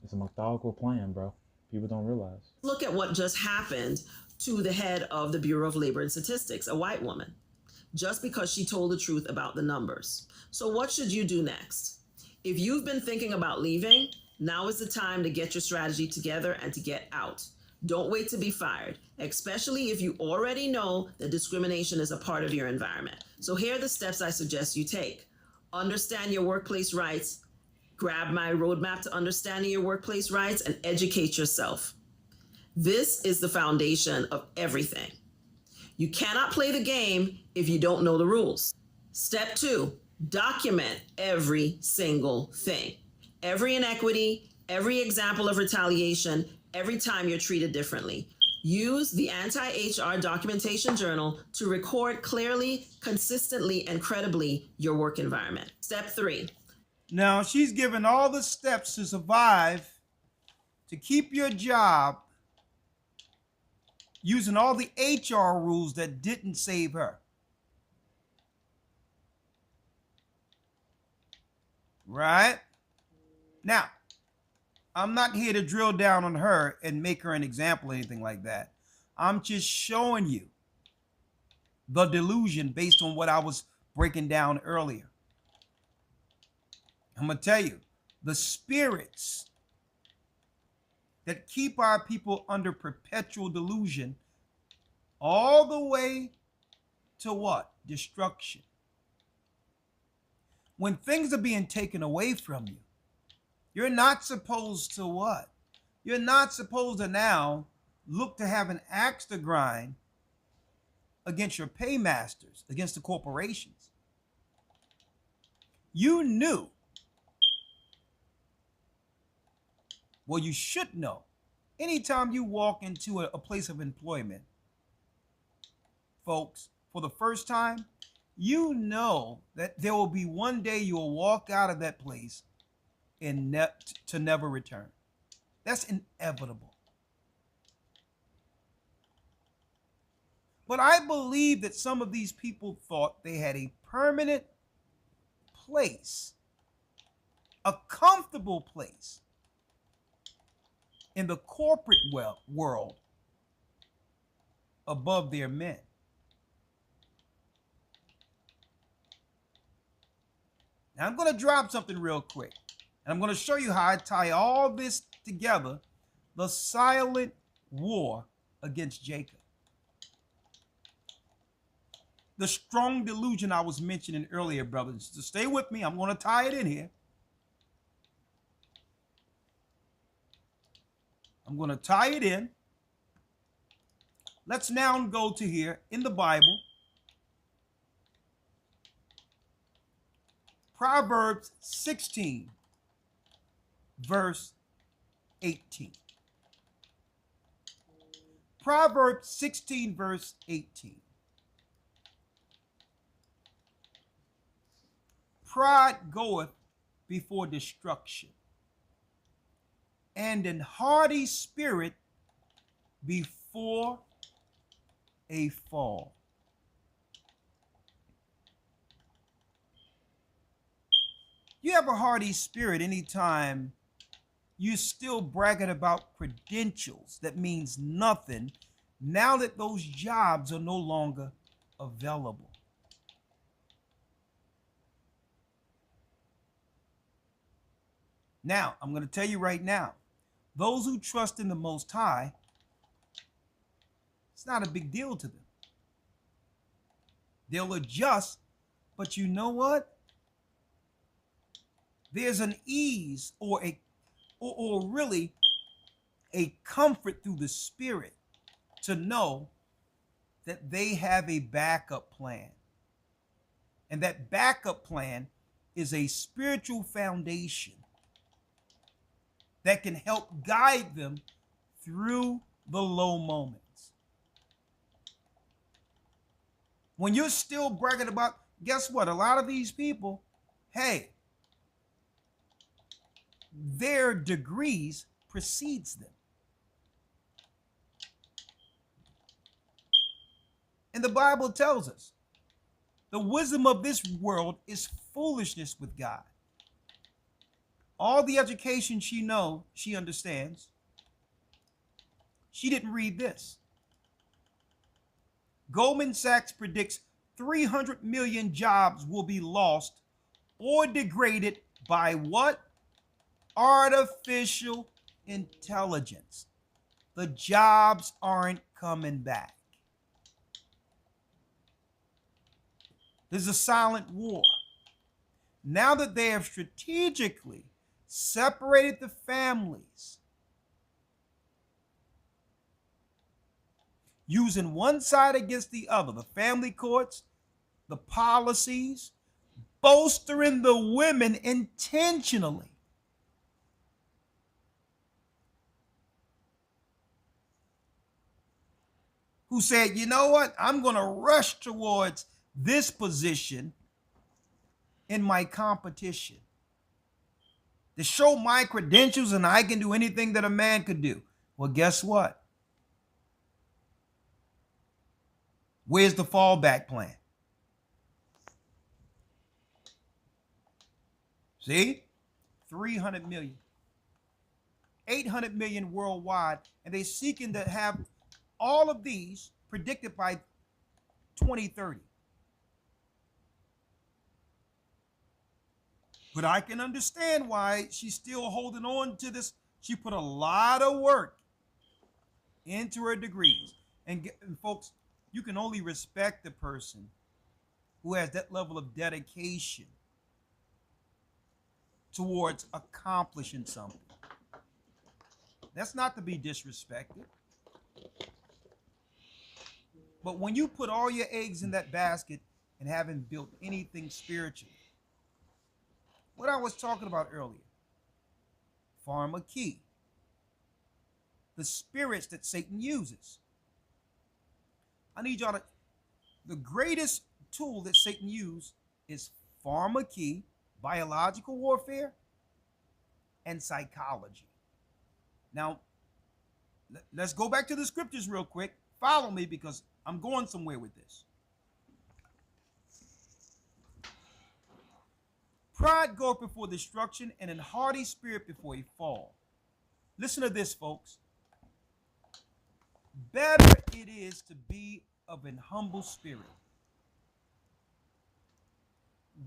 Speaker 2: it's a methodical plan, bro. People don't realize.
Speaker 6: look at what just happened to the head of the Bureau of Labor and Statistics, a white woman, just because she told the truth about the numbers. So what should you do next? If you've been thinking about leaving, now is the time to get your strategy together and to get out. Don't wait to be fired, especially if you already know that discrimination is a part of your environment. So here are the steps I suggest you take. Understand your workplace rights. Grab my roadmap to understanding your workplace rights and educate yourself. This is the foundation of everything. You cannot play the game if you don't know the rules. Step 2, document every single thing. Every inequity, every example of retaliation, every time you're treated differently. Use the Anti-HR Documentation Journal to record clearly, consistently, and credibly your work environment. Step 3.
Speaker 4: Now, she's given all the steps to survive, to keep your job, using all the HR rules that didn't save her. Right? Now, I'm not here to drill down on her and make her an example or anything like that. I'm just showing you the delusion based on what I was breaking down earlier. I'm going to tell you, the spirits that keep our people under perpetual delusion all the way to what? Destruction. When things are being taken away from you, you're not supposed to what? You're not supposed to now look to have an axe to grind against your paymasters, against the corporations. You knew. Well, you should know. Anytime you walk into a place of employment, folks, for the first time, you know that there will be one day you'll walk out of that place and to never return. That's inevitable. But I believe that some of these people thought they had a permanent place, a comfortable place in the corporate world above their men. Now I'm going to drop something real quick, and I'm going to show you how I tie all this together, the silent war against Jacob. The strong delusion I was mentioning earlier, brothers. So stay with me. I'm going to tie it in here. I'm going to tie it in. Let's now go to here in the Bible. Proverbs 16, verse 18. Proverbs 16, verse 18. Pride goeth before destruction, and an haughty spirit before a fall. You have a haughty spirit anytime you're still bragging about credentials that means nothing now that those jobs are no longer available. Now, I'm going to tell you right now, those who trust in the Most High It's not a big deal to them. They'll adjust, but you know what? There's an ease or really a comfort through the spirit to know that they have a backup plan. And that backup plan is a spiritual foundation that can help guide them through the low moments. When you're still bragging about, guess what? A lot of these people, hey, their degrees precedes them. And the Bible tells us the wisdom of this world is foolishness with God. All the education she understands, she didn't read this. Goldman Sachs predicts 300 million jobs will be lost or degraded by what? Artificial intelligence. The jobs aren't coming back. There's a silent war. Now that they have strategically separated the families, using one side against the other, the family courts, the policies, bolstering the women intentionally. Who said, you know what? I'm going to rush towards this position in my competition to show my credentials and I can do anything that a man could do. Well, guess what? Where's the fallback plan? See? 300 million. 800 million worldwide, and they're seeking to have all of these predicted by 2030. But I can understand why she's still holding on to this. She put a lot of work into her degrees. And folks, you can only respect the person who has that level of dedication towards accomplishing something. That's not to be disrespected. But when you put all your eggs in that basket and haven't built anything spiritually, what I was talking about earlier, pharmakeia, the spirits that Satan uses. I need y'all to, the greatest tool that Satan uses is pharmakeia, biological warfare, and psychology. Now, let's go back to the scriptures real quick. Follow me because I'm going somewhere with this. Pride goeth before destruction, and an haughty spirit before a fall. Listen to this, folks. Better it is to be of an humble spirit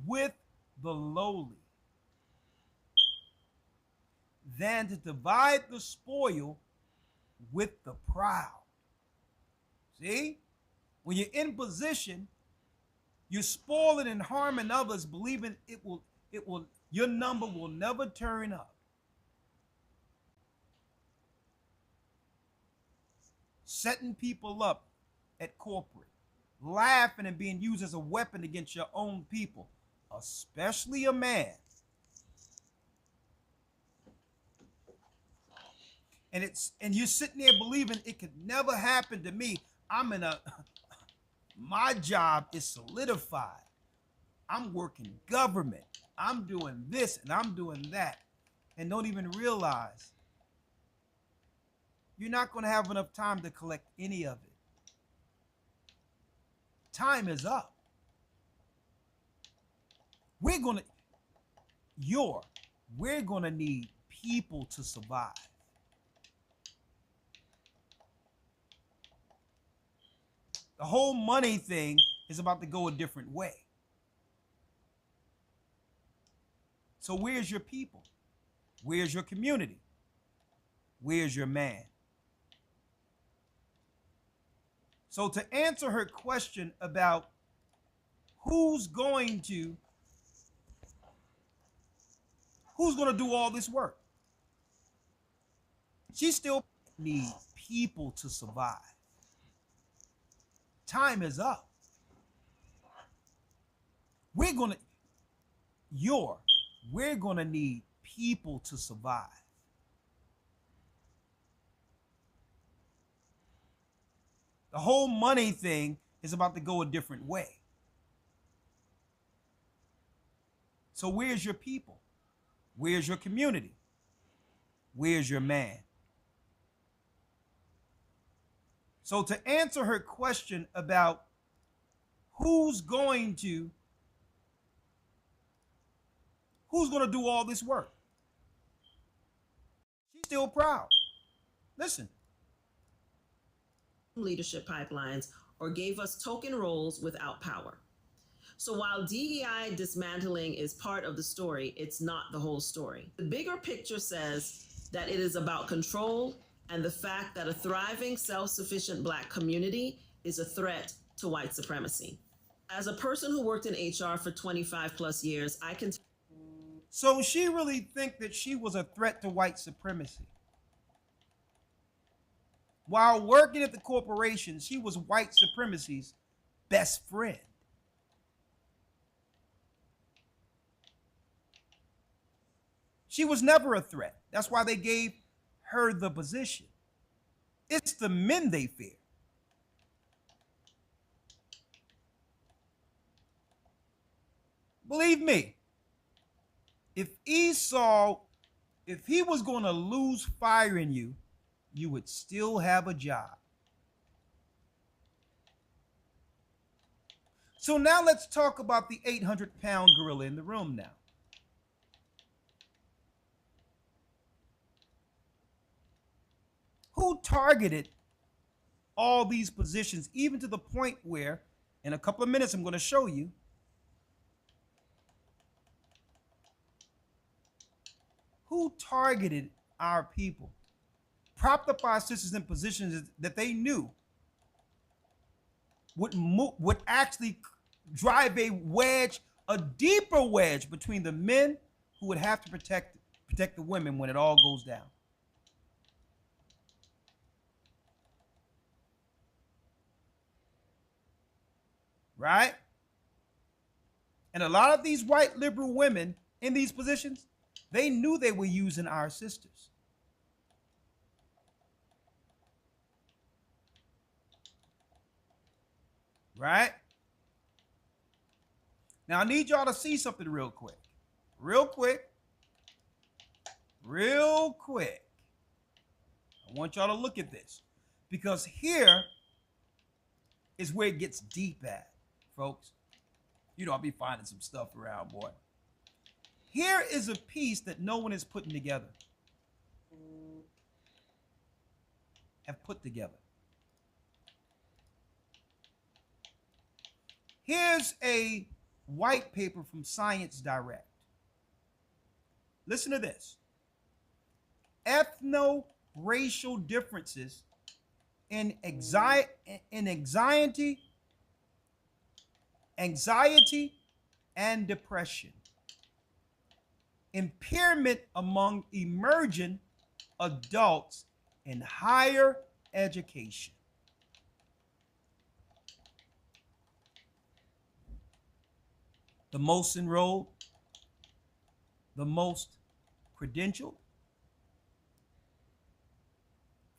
Speaker 4: with the lowly than to divide the spoil with the proud. See? When you're in position, you're spoiling and harming others, believing your number will never turn up. Setting people up at corporate, laughing and being used as a weapon against your own people, especially a man. And you're sitting there believing it could never happen to me. My job is solidified. I'm working government. I'm doing this and I'm doing that. And don't even realize you're not going to have enough time to collect any of it. Time is up. We're going to need people to survive. The whole money thing is about to go a different way. So where's your people? Where's your community? Where's your man? So to answer her question about who's going to do all this work, she still needs people to survive. Time is up. We're gonna need people to survive. The whole money thing is about to go a different way. So where's your people? Where's your community? Where's your man? So to answer her question about who's going to do all this work, she's still proud. Listen.
Speaker 6: Leadership pipelines or gave us token roles without power. So while DEI dismantling is part of the story, it's not the whole story. The bigger picture says that it is about control and the fact that a thriving, self-sufficient Black community is a threat to white supremacy. As a person who worked in HR for 25 plus years, I can.
Speaker 4: So she really think that she was a threat to white supremacy. While working at the corporation, she was white supremacy's best friend. She was never a threat. That's why they gave her the position. It's the men they fear. Believe me, if Esau, if he was going to lose fire in you, you would still have a job. So now let's talk about the 800-pound gorilla in the room now. Who targeted all these positions, even to the point where, in a couple of minutes, I'm going to show you, who targeted our people, propped up our sisters in positions that they knew would actually drive a wedge, a deeper wedge between the men who would have to protect the women when it all goes down. Right? And a lot of these white liberal women in these positions, they knew they were using our sisters. Right? Now I need y'all to see something real quick. Real quick. Real quick. I want y'all to look at this, because here is where it gets deep at, folks. You know, I'll be finding some stuff around, boy. Here is a piece that no one is putting together. Have put together. Here's a white paper from Science Direct. Listen to this. Ethno-racial differences in anxiety and depression. Impairment among emerging adults in higher education. The most enrolled, the most credentialed.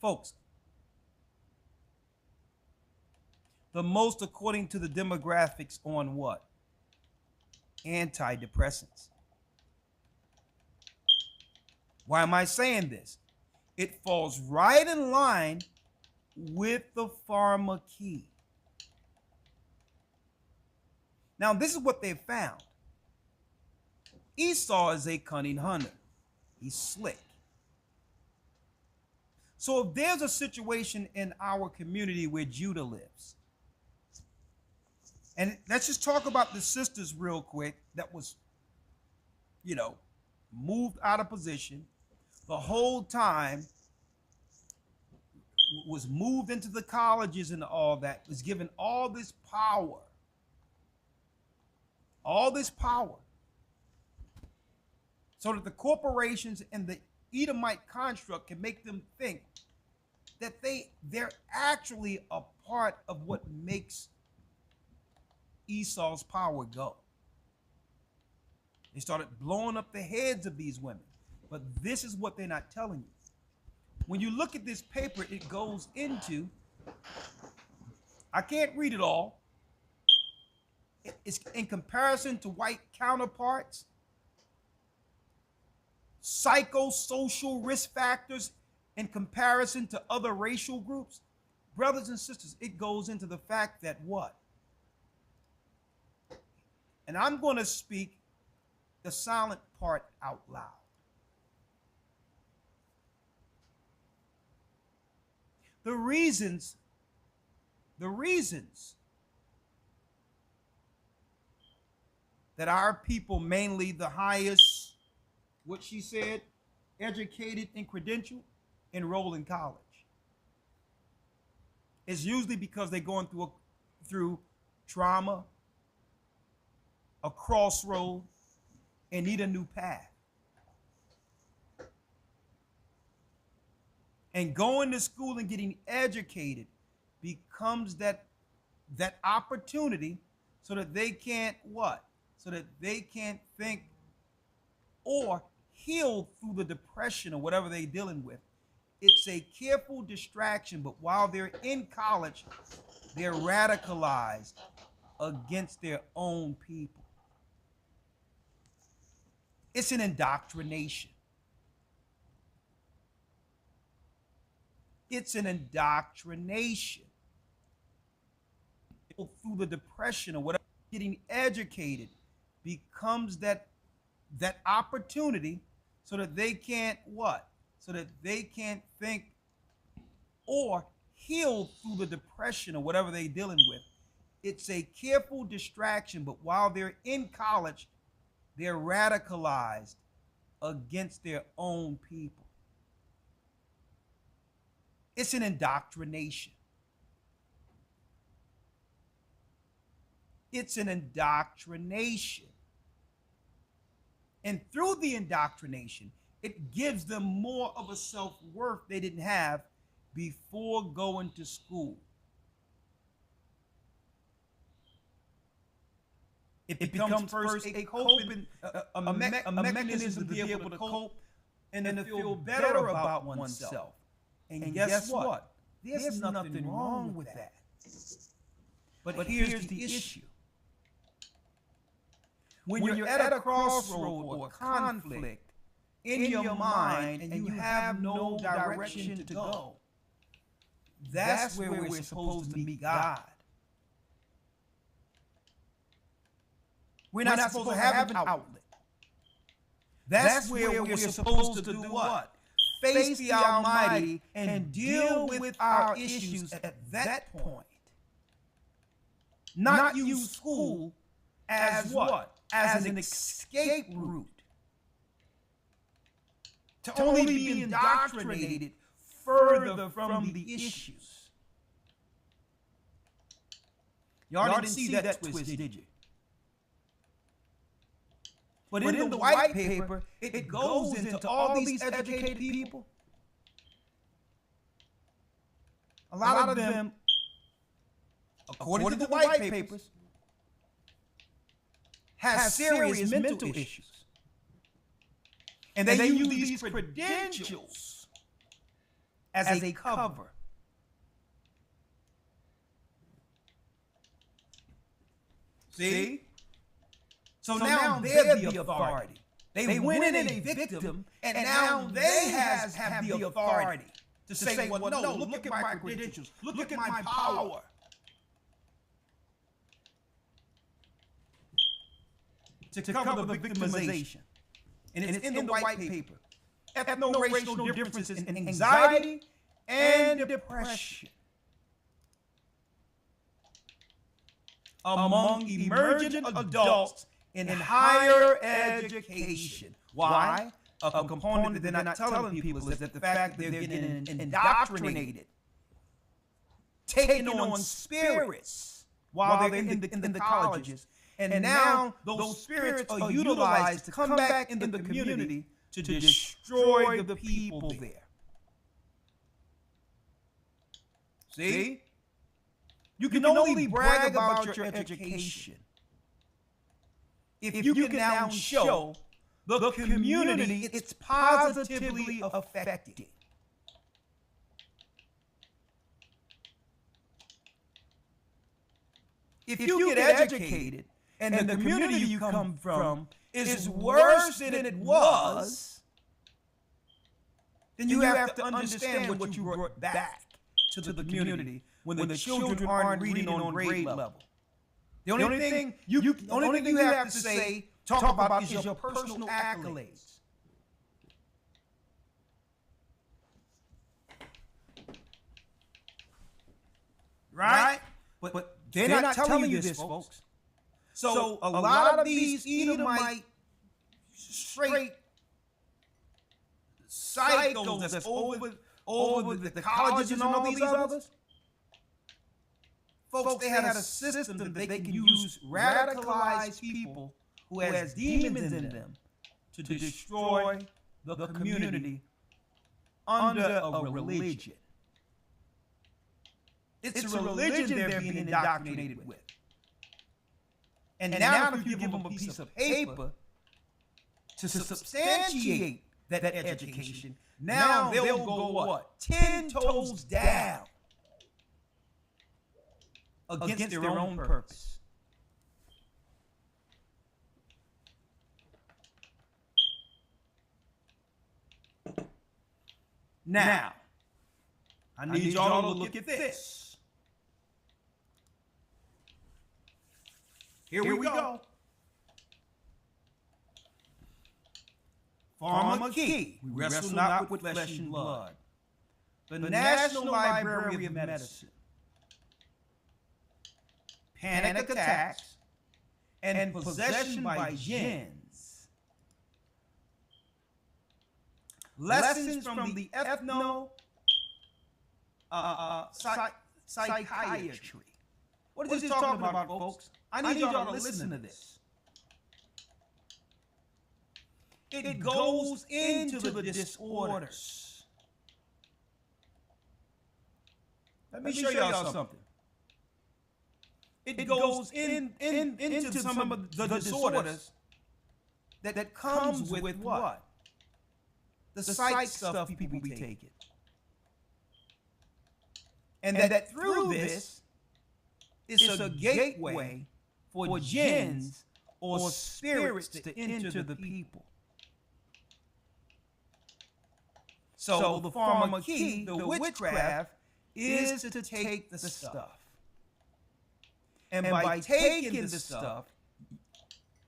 Speaker 4: Folks, the most according to the demographics on what? Antidepressants. Why am I saying this? It falls right in line with the pharma key. Now, this is what they found. Esau is a cunning hunter. He's slick. So if there's a situation in our community where Judah lives, and let's just talk about the sisters real quick that was, moved out of position the whole time was moved into the colleges and all that, was given all this power, so that the corporations and the Edomite construct can make them think that they're actually a part of what makes Esau's power go. They started blowing up the heads of these women. But this is what they're not telling you. When you look at this paper, it goes into, I can't read it all. It's in comparison to white counterparts, psychosocial risk factors in comparison to other racial groups. Brothers and sisters, it goes into the fact that what? And I'm going to speak the silent part out loud. The reasons that our people, mainly the highest, what she said, educated and credentialed, enroll in college, is usually because they're going through trauma, a crossroad, and need a new path. And going to school and getting educated becomes that opportunity so that they can't what? So that they can't think or heal through the depression or whatever they're dealing with. It's a careful distraction, but while they're in college, they're radicalized against their own people. It's an indoctrination. It's an indoctrination. Through the depression or whatever, getting educated becomes that opportunity so that they can't what? So that they can't think or heal through the depression or whatever they're dealing with. It's a careful distraction, but while they're in college, they're radicalized against their own people. It's an indoctrination. It's an indoctrination. And through the indoctrination, it gives them more of a self-worth they didn't have before going to school. It becomes first a coping, a mechanism to be able to cope and to feel better about oneself. And guess what? There's nothing wrong with that. But here's the issue. When you're at a crossroad or a conflict in your mind and you have no direction to go, that's where we're supposed to meet God. We're not supposed to have an outlet. That's where we're supposed to do what? Face the Almighty and deal with our issues at that point. Not use school as what? As an escape route. To only be indoctrinated further from the issues. Y'all didn't see that twist, did you? But in the white paper, it goes into all these educated people. A lot of them, according to the white papers, have serious mental issues. And they use these credentials as a cover. See? So now they're the authority. They went in a victim, and now they have the authority to say, well, no, look at my credentials. Look at my power. To cover the victimization. And it's in the white paper. Ethno-racial differences in anxiety and depression among emergent adults in higher education. Why? A component that they're not telling people is that the fact that they're getting indoctrinated taking on spirits while they're in the colleges. And now those spirits are utilized to come back in the community to destroy the people there. See? You can only brag about your education if you can now show the community it's positively affecting. If you get educated and the community you come from is worse than it was, then you have to understand what you brought back to the community when the children aren't reading on grade level. The only thing you have to say, talk about is your personal accolades. Right? But they're not telling you this, folks. So a lot of these Edomite straight psychos that's over the colleges and all these others, folks, they had a system that they can use radicalized people who has demons in them to destroy the community under a religion. It's a religion they're being indoctrinated with. And now if you give them a piece of paper to substantiate that education, now they'll go what? 10 toes down against their own purpose. Now, I need y'all to look at this. Here we go. Pharmakeia. We wrestle not with flesh and blood. The National Library of Medicine. Panic attacks and possession by jinns. Lessons from the psychiatry. What is this talking about, folks? I need y'all to listen to this. It goes into the disorders. Let me show y'all something. It goes into some of the disorders that comes with what? The psych stuff people be taking. And that through this, it's a gateway for jinns or spirits to enter the people. So the pharmakeia, the witchcraft, is to take the stuff. And by taking the stuff,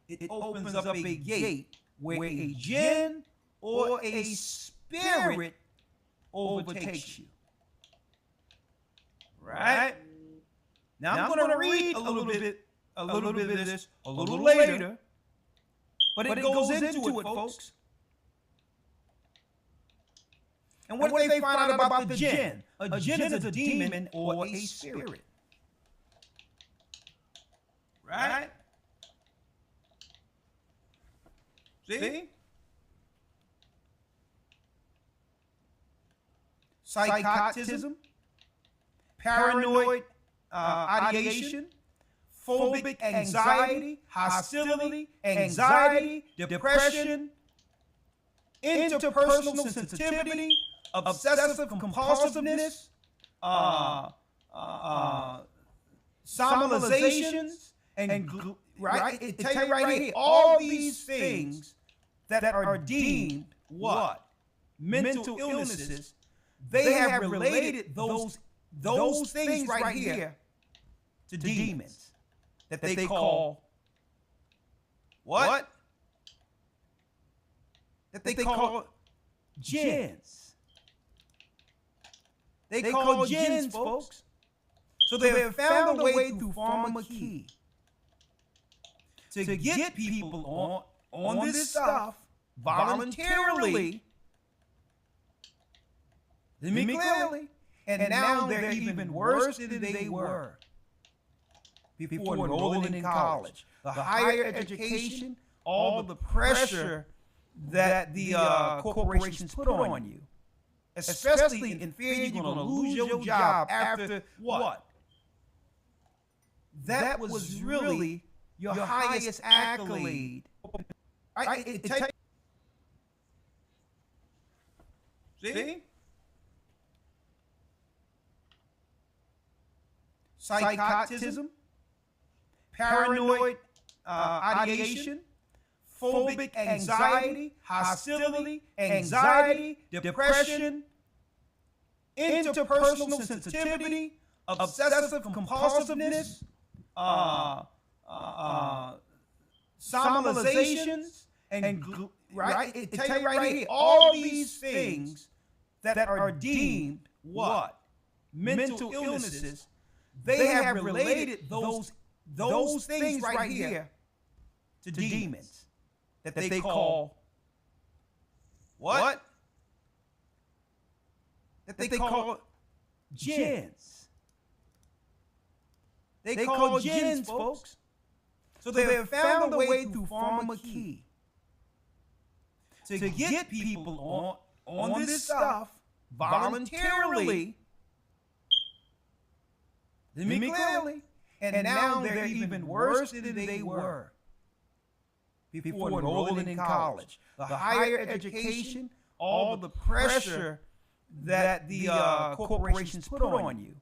Speaker 4: it opens up a gate where a jinn or a spirit overtakes you. Right? Now I'm going to read a little bit of this a little later, but it goes into it, folks. And what do they find out about the jinn? A jinn is a demon or a spirit. Right? See? Psychotism, paranoid ideation, phobic anxiety, hostility, anxiety, depression, interpersonal sensitivity, obsessive compulsiveness, somnolizations, and right? It tell you right here, all these things that are deemed what? Mental illnesses. They have related those things right here to demons that they call what? That they call jinns. They call jinns, folks. So they have found a way through pharmakeia to get people on this stuff voluntarily. Let me clearly. And now they're even worse than they were before enrolling in college. The higher education, all the pressure that the corporations put on you, especially in fear you're going to lose your job after what? That was really your highest accolade. See? Psychotism, paranoid ideation, phobic anxiety, hostility, anxiety, depression, interpersonal sensitivity, obsessive compulsiveness, somatizations, and right? It tell you right here, all these things that are deemed what? Mental illnesses. They have related those things right here to demons that they call what? That they call jinns. They call jinns, folks. So they have found a way through pharmakeia to get people on this stuff voluntarily. Let me clearly. And now they're even worse than they were before enrolling in college. The higher education, all the pressure that the corporations put on you,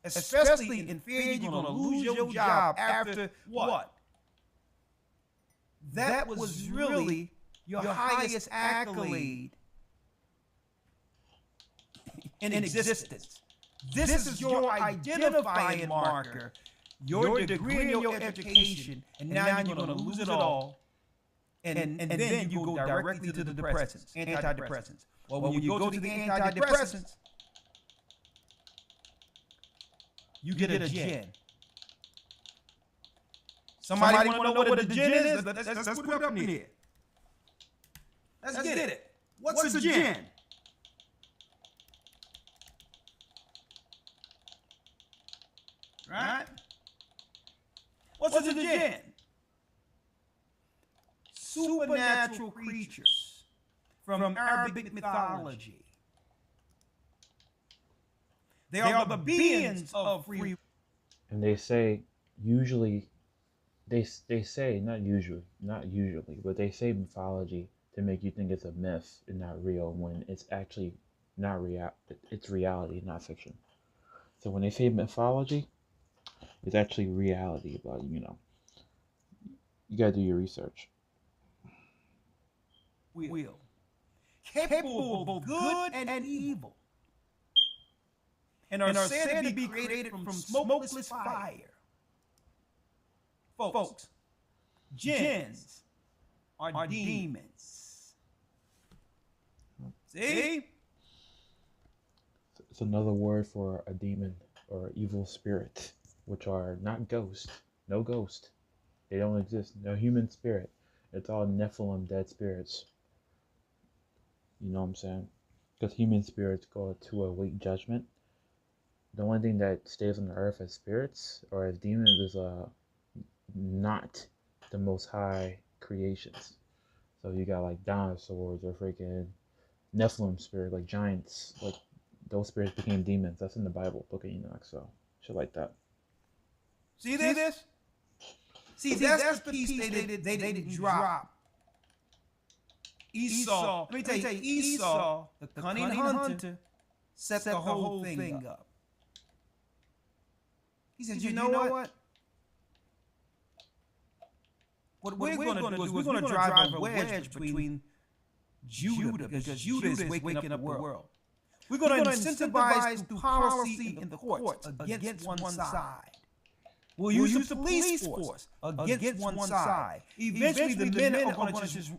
Speaker 4: especially in fear you're going to lose your job after what? That was really your highest accolade in existence. This is your identifying marker, your degree and your education, and now you're going to lose it all. And then you go directly to the depressants, antidepressants. Well, when you go to the antidepressants, you get a gin. Somebody want to know what a gin is? Let's put it up in here. Let's get it. What's a gin? Right? What's a jinn? Supernatural creatures from Arabic mythology. They are the beings of free.
Speaker 2: And they say usually, they say not usually, but they say mythology to make you think it's a myth and not real when it's actually not real. It's reality, not fiction. So when they say mythology, it's actually reality, but you gotta do your research.
Speaker 4: Will. Capable of both good and evil. And are said to be created from smokeless fire. Folks, jinns are demons. See?
Speaker 2: It's another word for a demon or evil spirit, which are not ghosts. No ghost. They don't exist. No human spirit. It's all Nephilim, dead spirits. You know what I'm saying? Because human spirits go to await judgment. The only thing that stays on the earth as spirits or as demons is not the most high creations. So you got like dinosaurs or freaking Nephilim spirits, like giants. Like those spirits became demons. That's in the Bible, Book of Enoch. So shit like that.
Speaker 4: See this? See, that's the piece they didn't drop. Esau, let me tell you, Esau, the cunning hunter, set the whole thing up. He said, you know what? What we're going to do is we're going to drive a wedge between Judah, because Judah is waking up the world. We're going to incentivize through policy in the courts against one side. We'll use the police force against one side. Eventually, the men are going to just,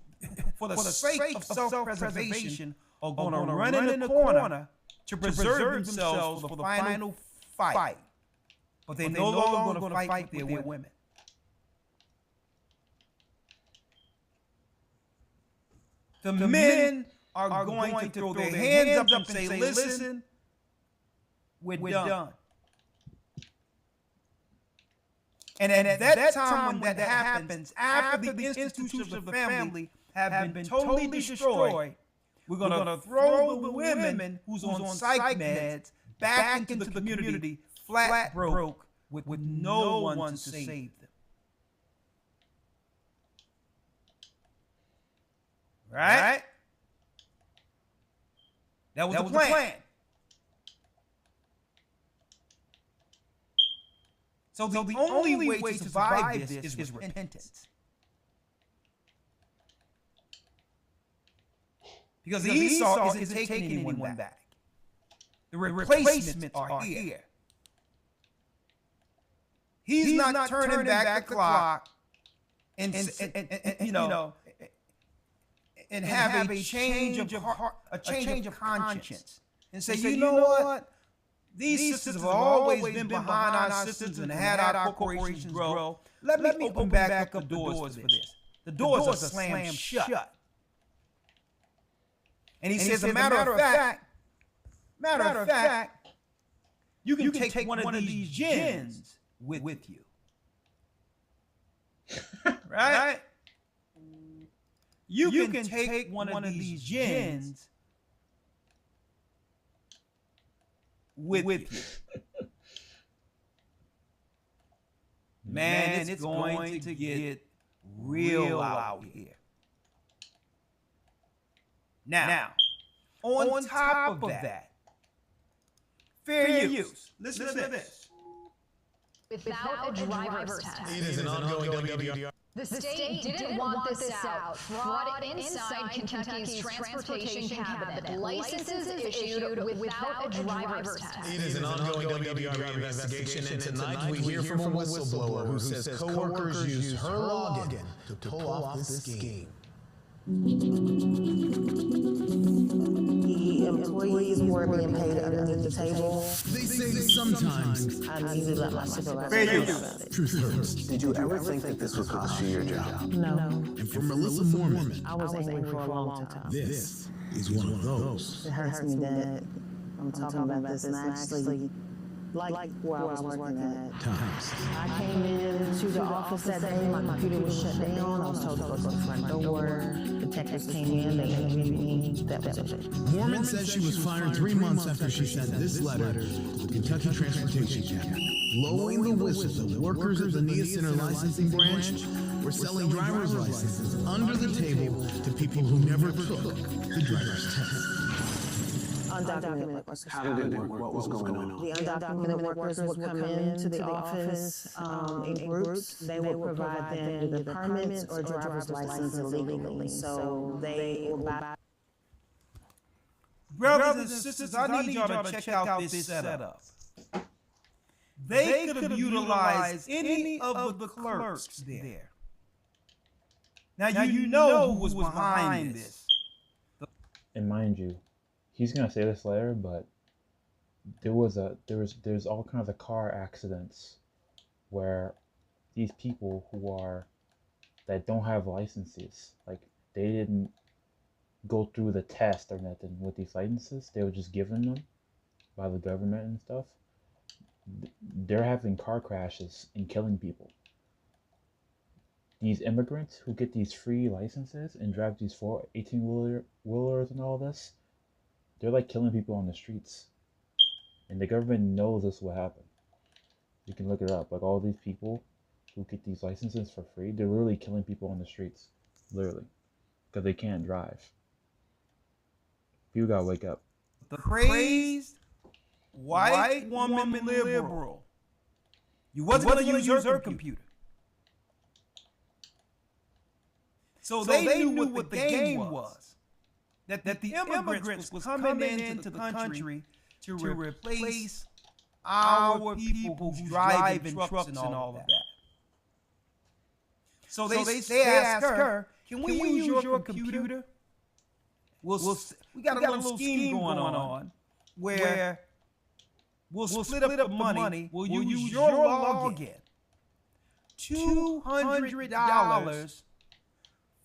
Speaker 4: for the sake of self-preservation, are going to run in the corner to preserve themselves for the final fight. But they're no longer going to fight with their women. The men are going to throw their hands up and say, listen, we're done. And at that time when that happens, after the institutions of the family have been totally destroyed, we're going to throw the women who's on psych meds back into the community flat broke with no one to save them. Right? That was the plan. So the only way to survive this is repentance. Because Esau isn't taking anyone back. The replacements are here. He's not turning back the clock and have a change of heart, a change of conscience, and say, you know what? These sisters have always been behind our systems and had our corporations grow. Let me open back up the doors for this. The doors are slammed shut. And he says, as a matter of fact, you can take one of these gins with you. Right? You can take one of these gins with you. Man, it's going to get real out here. Now, on top of that, fair use. Listen to this.
Speaker 5: Without a driver's test.
Speaker 7: It is an ongoing WDR.
Speaker 5: The state didn't want this out. Fraud inside Kentucky's transportation cabinet. Licenses issued without a driver's test.
Speaker 7: It is an ongoing WDR investigation, and tonight we hear from a whistleblower who says coworkers used her login to pull off this scheme.
Speaker 8: The employees were being paid underneath the table.
Speaker 7: They say sometimes.
Speaker 8: I usually let my supervisor
Speaker 4: Fair
Speaker 8: know
Speaker 4: use.
Speaker 8: about it.
Speaker 7: Truth hurts.
Speaker 9: Did you ever think that this would cost you your job?
Speaker 8: No,
Speaker 7: And for Melissa Moorman,
Speaker 8: I was angry for a long time.
Speaker 7: this is one of those.
Speaker 8: It hurts me that I'm talking about this and I actually like where I was working at.
Speaker 7: Times.
Speaker 8: I came into the office that day, my computer was shut down, I was told to go to the front door. Detectives came in, they interviewed me, that was it.
Speaker 7: Moorman says she was fired 3 months after she sent this letter to the Kentucky Transportation Cabinet, blowing the whistle that workers at the NIA Center licensing branch were selling driver's licenses under the table to people who never took the driver's test.
Speaker 8: Undocumented workers.
Speaker 9: How did it work? What was going on?
Speaker 8: The undocumented workers would come into the office in groups. They would provide them with permits or driver's license illegally. So they would buy.
Speaker 4: Brothers and sisters, I need y'all to check out this setup. They could have utilized any of the clerks there. Now you know who was behind this.
Speaker 2: And mind you, he's gonna say this later, but there's all kinds of car accidents where these people that don't have licenses, like they didn't go through the test or nothing with these licenses, they were just given them by the government and stuff. They're having car crashes and killing people. These immigrants who get these free licenses and drive these 18-wheelers and all this, they're like killing people on the streets. And the government knows this will happen. You can look it up. Like all these people who get these licenses for free, they're literally killing people on the streets. Literally. Because they can't drive. People gotta wake up.
Speaker 4: The crazed white woman liberal. You wasn't going to use her computer. So they knew what the game was. That the immigrants was coming into the country to replace our people who's driving trucks and all of that. So they asked her, can we use your computer? We got a little scheme going on where we'll split up the money. We'll use your login. $200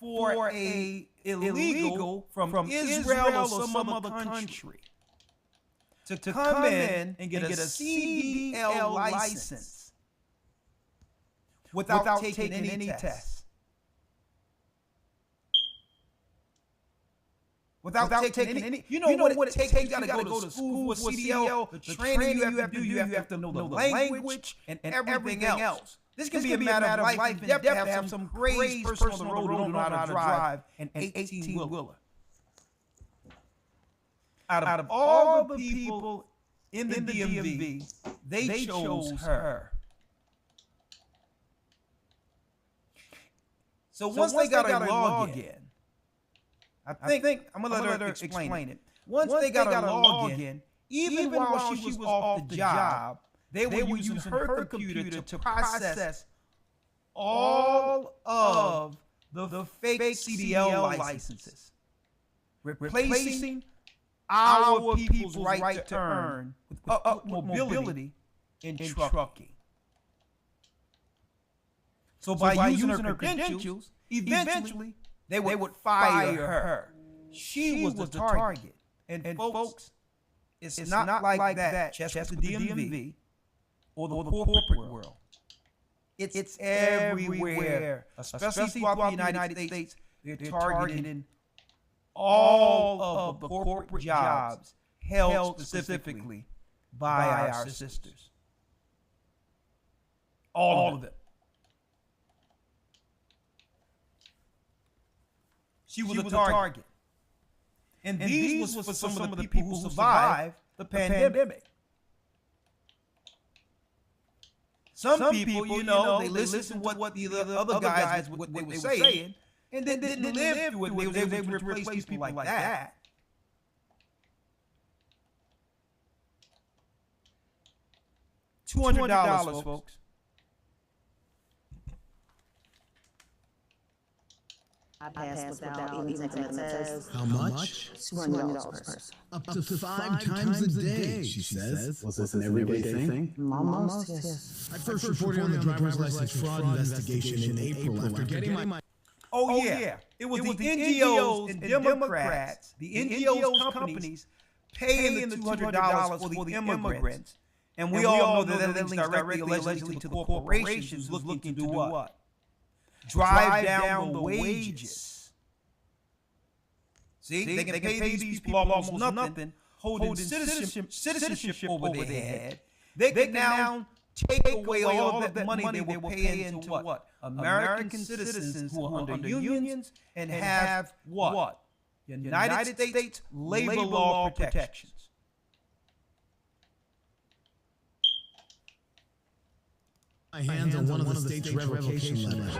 Speaker 4: for a illegal from Israel or some other country. to come in and get a CDL license without taking any tests. Without taking any, you know what it takes. You gotta go to school for CDL. The training you have to do, you have to know the language and everything else. This can be a matter of life and death to have some crazy person on the road who don't know how to drive an 18-wheeler. Out of all the people in the DMV, they chose her. So once they got a login, I think I'm gonna let her explain it. Once they got a login, even while she was off the job, they were using her computer to process all of the fake CDL licenses, replacing our people's right to earn with mobility in trucking. So by using her credentials, eventually they would fire her. She was the target. And folks, it's not like that just the DMV or the corporate world. It's everywhere, especially throughout the United States. They're targeting all of the corporate jobs held specifically by our sisters. All of them. She was a target. And these was for some of the people who survived the pandemic. Some people, you know, they listened to what the other guys what they were saying, and they didn't live through it. They was able to replace people like that. $200, folks.
Speaker 8: I passed without even taking a test.
Speaker 7: How much?
Speaker 8: $200 per person.
Speaker 7: Up to 5 times a day, she says.
Speaker 9: Was this an everyday thing?
Speaker 8: Almost, yes.
Speaker 7: I first reported on the driver's license fraud investigation in April after getting my...
Speaker 4: Oh yeah, it was the NGOs and Democrats, the NGOs companies paying the $200 for the immigrants, and we all know that links directly allegedly to the corporations looking to do what? Drive down the wages. See, they can pay these people almost nothing, holding citizenship over their head. They can now take away all that money they were paying to what? American citizens who are under unions and have what? United States labor law protections.
Speaker 7: My hands on one of the state's revocation letters.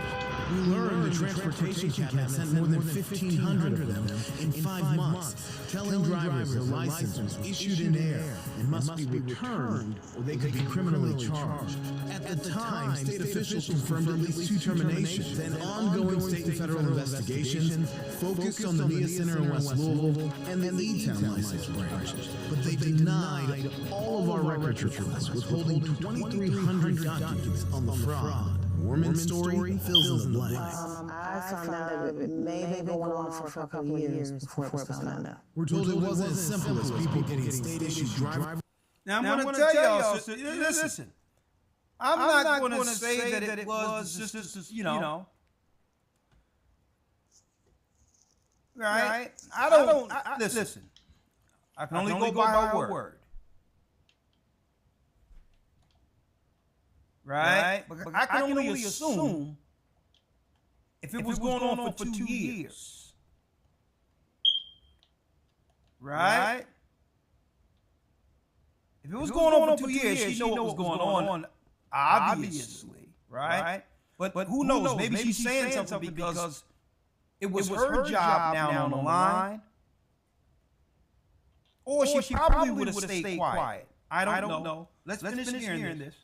Speaker 7: We learned the transportation cabinet sent more than 1,500 of them in 5 months, telling drivers their license was issued in air and must be returned or they could be criminally charged. At the time, state officials confirmed at least 2 terminations and ongoing state and federal investigations focused on the NIA Center in West Louisville and the E-Town license branch. But they denied all of our records requests, withholding 2,300 documents on the fraud. Mormon's story fills in the blanks.
Speaker 8: I found out it may be going on for a couple of years before it was found out.
Speaker 7: We're told it wasn't as simple as people getting state-issued driver.
Speaker 4: Now I'm going to tell y'all, listen. I'm not going to say that it was just you know. Right? I don't. Listen. I can only go by her word. Right? But I can only assume if it was going on for 2 years. Right? If it was going on for 2 years, she know what was going on, obviously. Right? But who knows? Maybe she's saying something because it was her job now on the line. Or she probably would have stayed quiet. I don't know. Let's finish hearing this.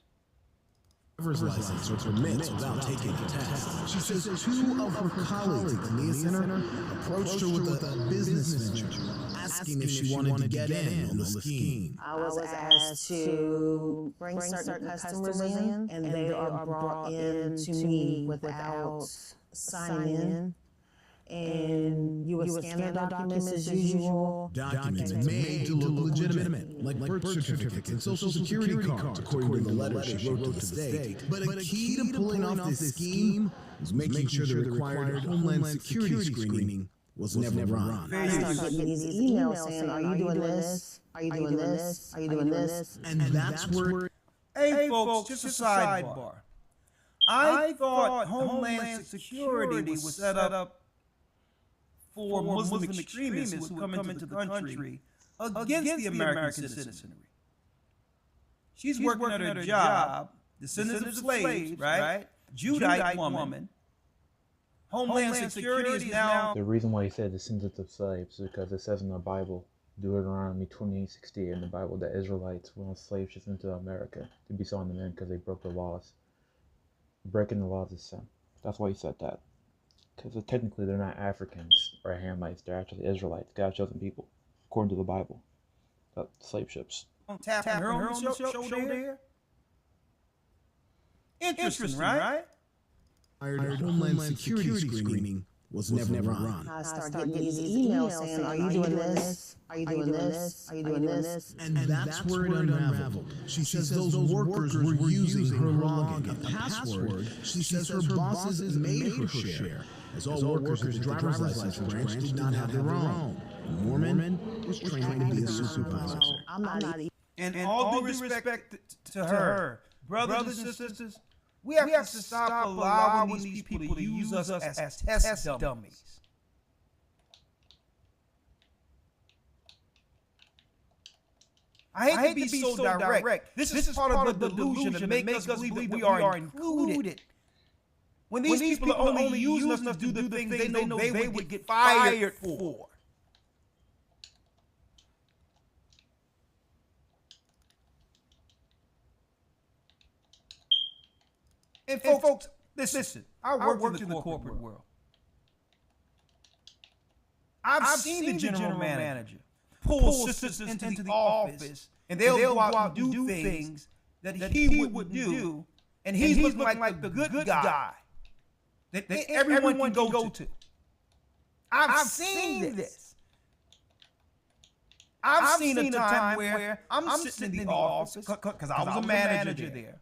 Speaker 7: Driver's license or permits without taking a test. She says 2 of her colleagues at the NIA Center approached her with a business venture, asking if she wanted to get in on the scheme.
Speaker 8: I was asked to bring certain customers in, and they are brought in to me without signing in. and you would scan the documents as usual.
Speaker 7: Documents made to look legitimate, like birth certificates and social security cards, according to the letter she wrote to the state. But a key to pulling off this scheme was making sure the required Homeland Security screening was never run.
Speaker 8: I started getting these emails saying, are you doing this? Are you doing this? Are you doing this?
Speaker 7: And that's where...
Speaker 4: Hey, folks, just a sidebar. I thought Homeland Security was set up for Muslim extremists who would come into the country against the American citizenry. She's working at her job, descendants of slaves, right? Judite woman. Homeland Security is now...
Speaker 2: The reason why he said descendants of slaves is because it says in the Bible, Deuteronomy 28:60 in the Bible, that Israelites were on slave ships into America to be sold in because they broke the laws. Breaking the laws is sin. That's why he said that. Because technically they're not Africans or Hamites, they're actually Israelites, God's chosen people, according to the Bible. Slave ships.
Speaker 4: Tapping her on the show there. Interesting, right?
Speaker 7: Homeland Security screening was never run.
Speaker 8: I started getting these emails saying, are you doing this? Are you doing this? Are you doing this?
Speaker 7: And that's where it unraveled. She says those workers were using her login, a password she says her bosses made her share, as all workers at the driver's license branch did not have their own. Mormon was trained to be a supervisor.
Speaker 8: I'm not even...
Speaker 4: And all due respect to her, brothers and sisters, we have to stop allowing these people to use us as test dummies. I hate to be so direct. This is part of the delusion to make us believe that we are included. When these people are only using us to do the things they know they would get fired for. And folks, listen, I worked in the corporate world. I've seen the general manager pull sisters into the office, and they'll go out and do things that he would do, and he's looking like the good guy that everyone can go to. I've seen this. I've seen a time where I'm sitting in the office, because I was a manager there,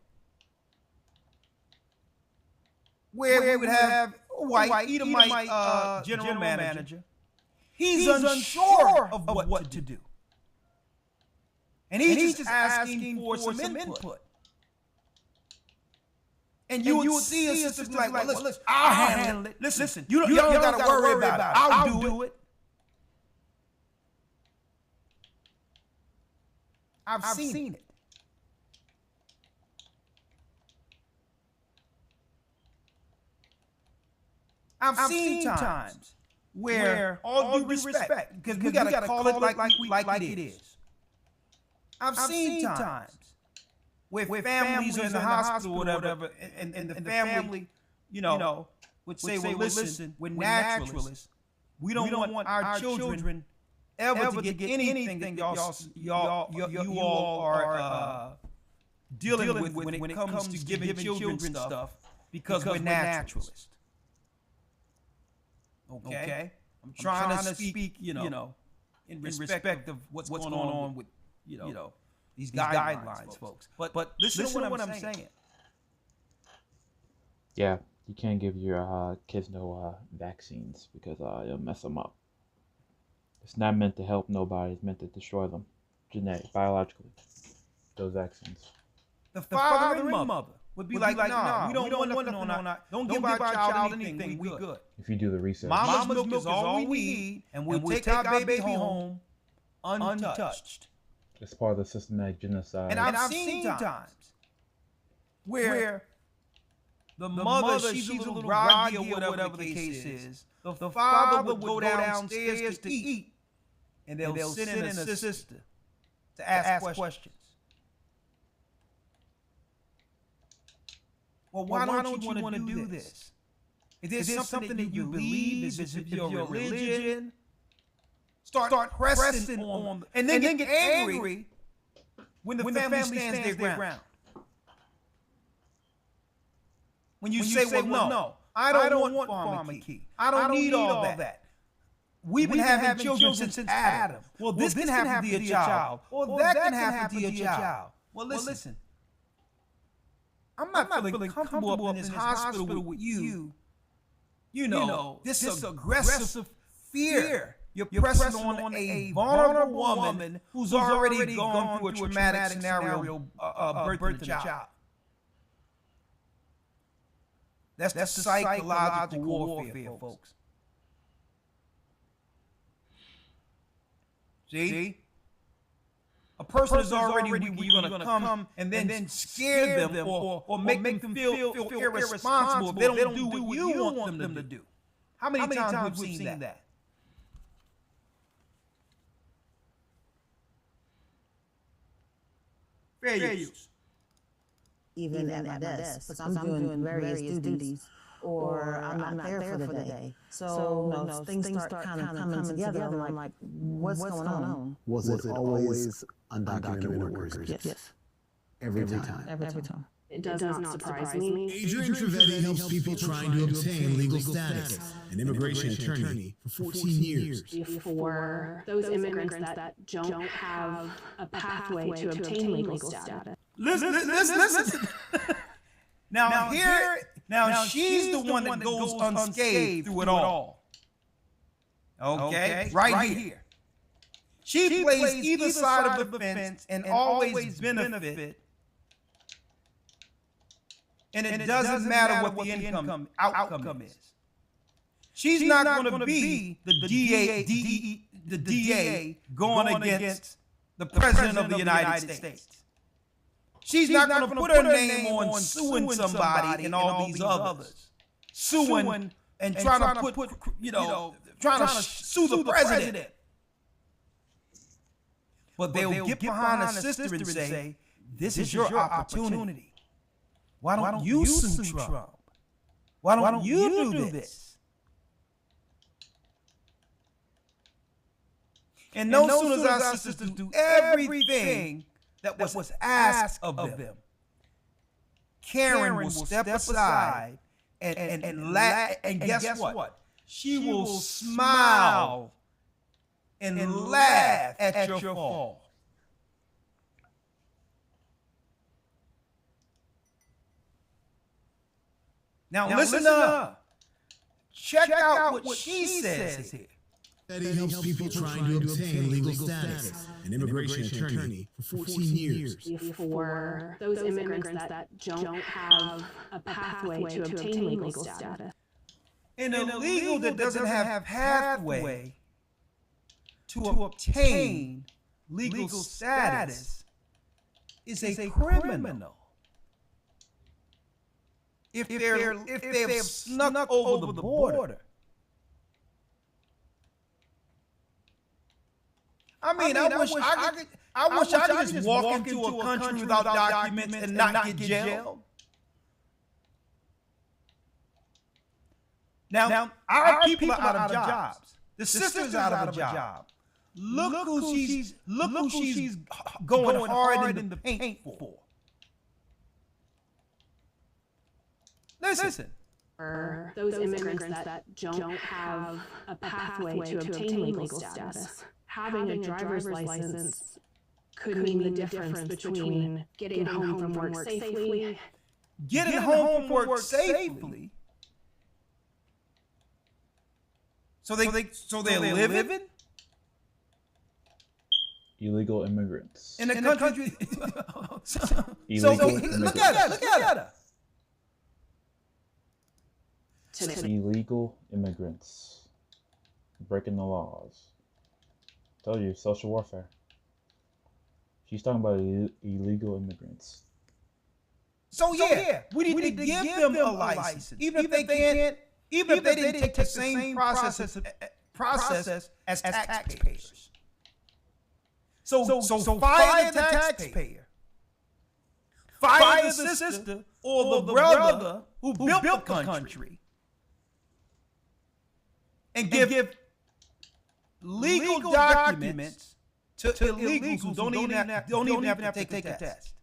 Speaker 4: where we would have a white Edomite general manager. He's unsure of what to do. And he's just asking for some input. And you would see us just like, well, listen, I'll handle it. Listen, you don't got to worry about it. I'll do it. I've seen it. I've seen times where, all due respect, because we got to call it like it is. I've seen times where families are in the hospital or whatever, and the family, would say, well, listen, we're naturalists. We don't want our children ever to get anything that you all are dealing with when it comes to giving children stuff, because we're naturalists. Okay? I'm trying to speak, in respect of what's going on with, these guidelines, folks. But listen to what I'm saying.
Speaker 2: Yeah, you can't give your kids no vaccines because it'll mess them up. It's not meant to help nobody. It's meant to destroy them, biologically. Those vaccines.
Speaker 4: The father and mother would be like, nah, we don't want nothing on that. Don't give our child anything. We good.
Speaker 2: If you do the research.
Speaker 4: Mama's milk is all we need, and we'll take our baby home untouched.
Speaker 2: It's part of the systematic genocide.
Speaker 4: And I've seen times where the mother, she's a little groggy or whatever the case is. The father would go downstairs to eat, and they'll send in a sister to ask questions. Well, why don't you want to do this? Is this something that you believe? Is it your religion? Start pressing on, and then get angry when the family stands their ground. When you say, well, no, I don't want Farmer Key. I don't need all that. We've been having children since Adam. Well, this can happen to your child. Or that can happen to your child. Well, listen. I'm not feeling comfortable up in this hospital with you. You know, this aggressive fear you're pressing on a vulnerable woman who's already gone through a traumatic scenario, birthing a child. That's the psychological warfare, folks. See? A person is already weak. You're going to come and then scare them or make them feel irresponsible if they don't do what you want them to do. How many times have we seen that? Fair use.
Speaker 8: Even at my desk, because I'm doing various duties, or I'm not there for the day. So things start kind of coming together. I'm like, what's going on?
Speaker 9: Was it always undocumented workers?
Speaker 8: Yes.
Speaker 9: Every time.
Speaker 8: Every time.
Speaker 5: It does not surprise me.
Speaker 7: Adrian Trivedi helps people trying to obtain legal status, an immigration attorney for 14 years.
Speaker 5: For those immigrants that don't have a pathway to obtain legal status.
Speaker 4: Listen. Now she's the one that goes unscathed through it all. Okay? Right here. She plays either side of the fence and always benefit. And it doesn't matter what the outcome is. She's not going to be the DA going against the President of the United States. She's not going to put her name on suing somebody and all these others. Suing and trying to put trying to sue the president. But they'll get behind a sister and say, this is your opportunity. Why don't you sue Trump? Why don't you do this? And no sooner as our sisters do everything that was asked of them, Karen will step aside and guess what? She will smile and laugh at your fall. Now listen up. Check out what she says here.
Speaker 7: Trivedi helps people trying to obtain legal status, an immigration attorney for 14 years.
Speaker 5: For those immigrants that don't have a pathway to obtain legal status.
Speaker 4: An illegal that doesn't have pathway to obtain legal status is a criminal. If they've snuck over the border. I mean, I wish I could just walk into a country without documents and not get jailed. Now our people are out of jobs. The sister's out of a job. Look who she's going hard in the paint for. Listen.
Speaker 5: For those immigrants that don't have a pathway to obtain legal status, having a driver's license could mean the difference between getting home from work safely.
Speaker 4: Getting home from work safely. So they're living
Speaker 2: Illegal immigrants.
Speaker 4: in a country.
Speaker 2: Illegal
Speaker 4: Look at her.
Speaker 2: Illegal immigrants. Breaking the laws. Told you, social warfare. She's talking about illegal immigrants.
Speaker 4: So yeah, we need to give them a license, even if they didn't take the same process as taxpayers. So fire the taxpayer, fire the sister or the brother who built the country, and give legal documents to illegals who don't even have to take a test.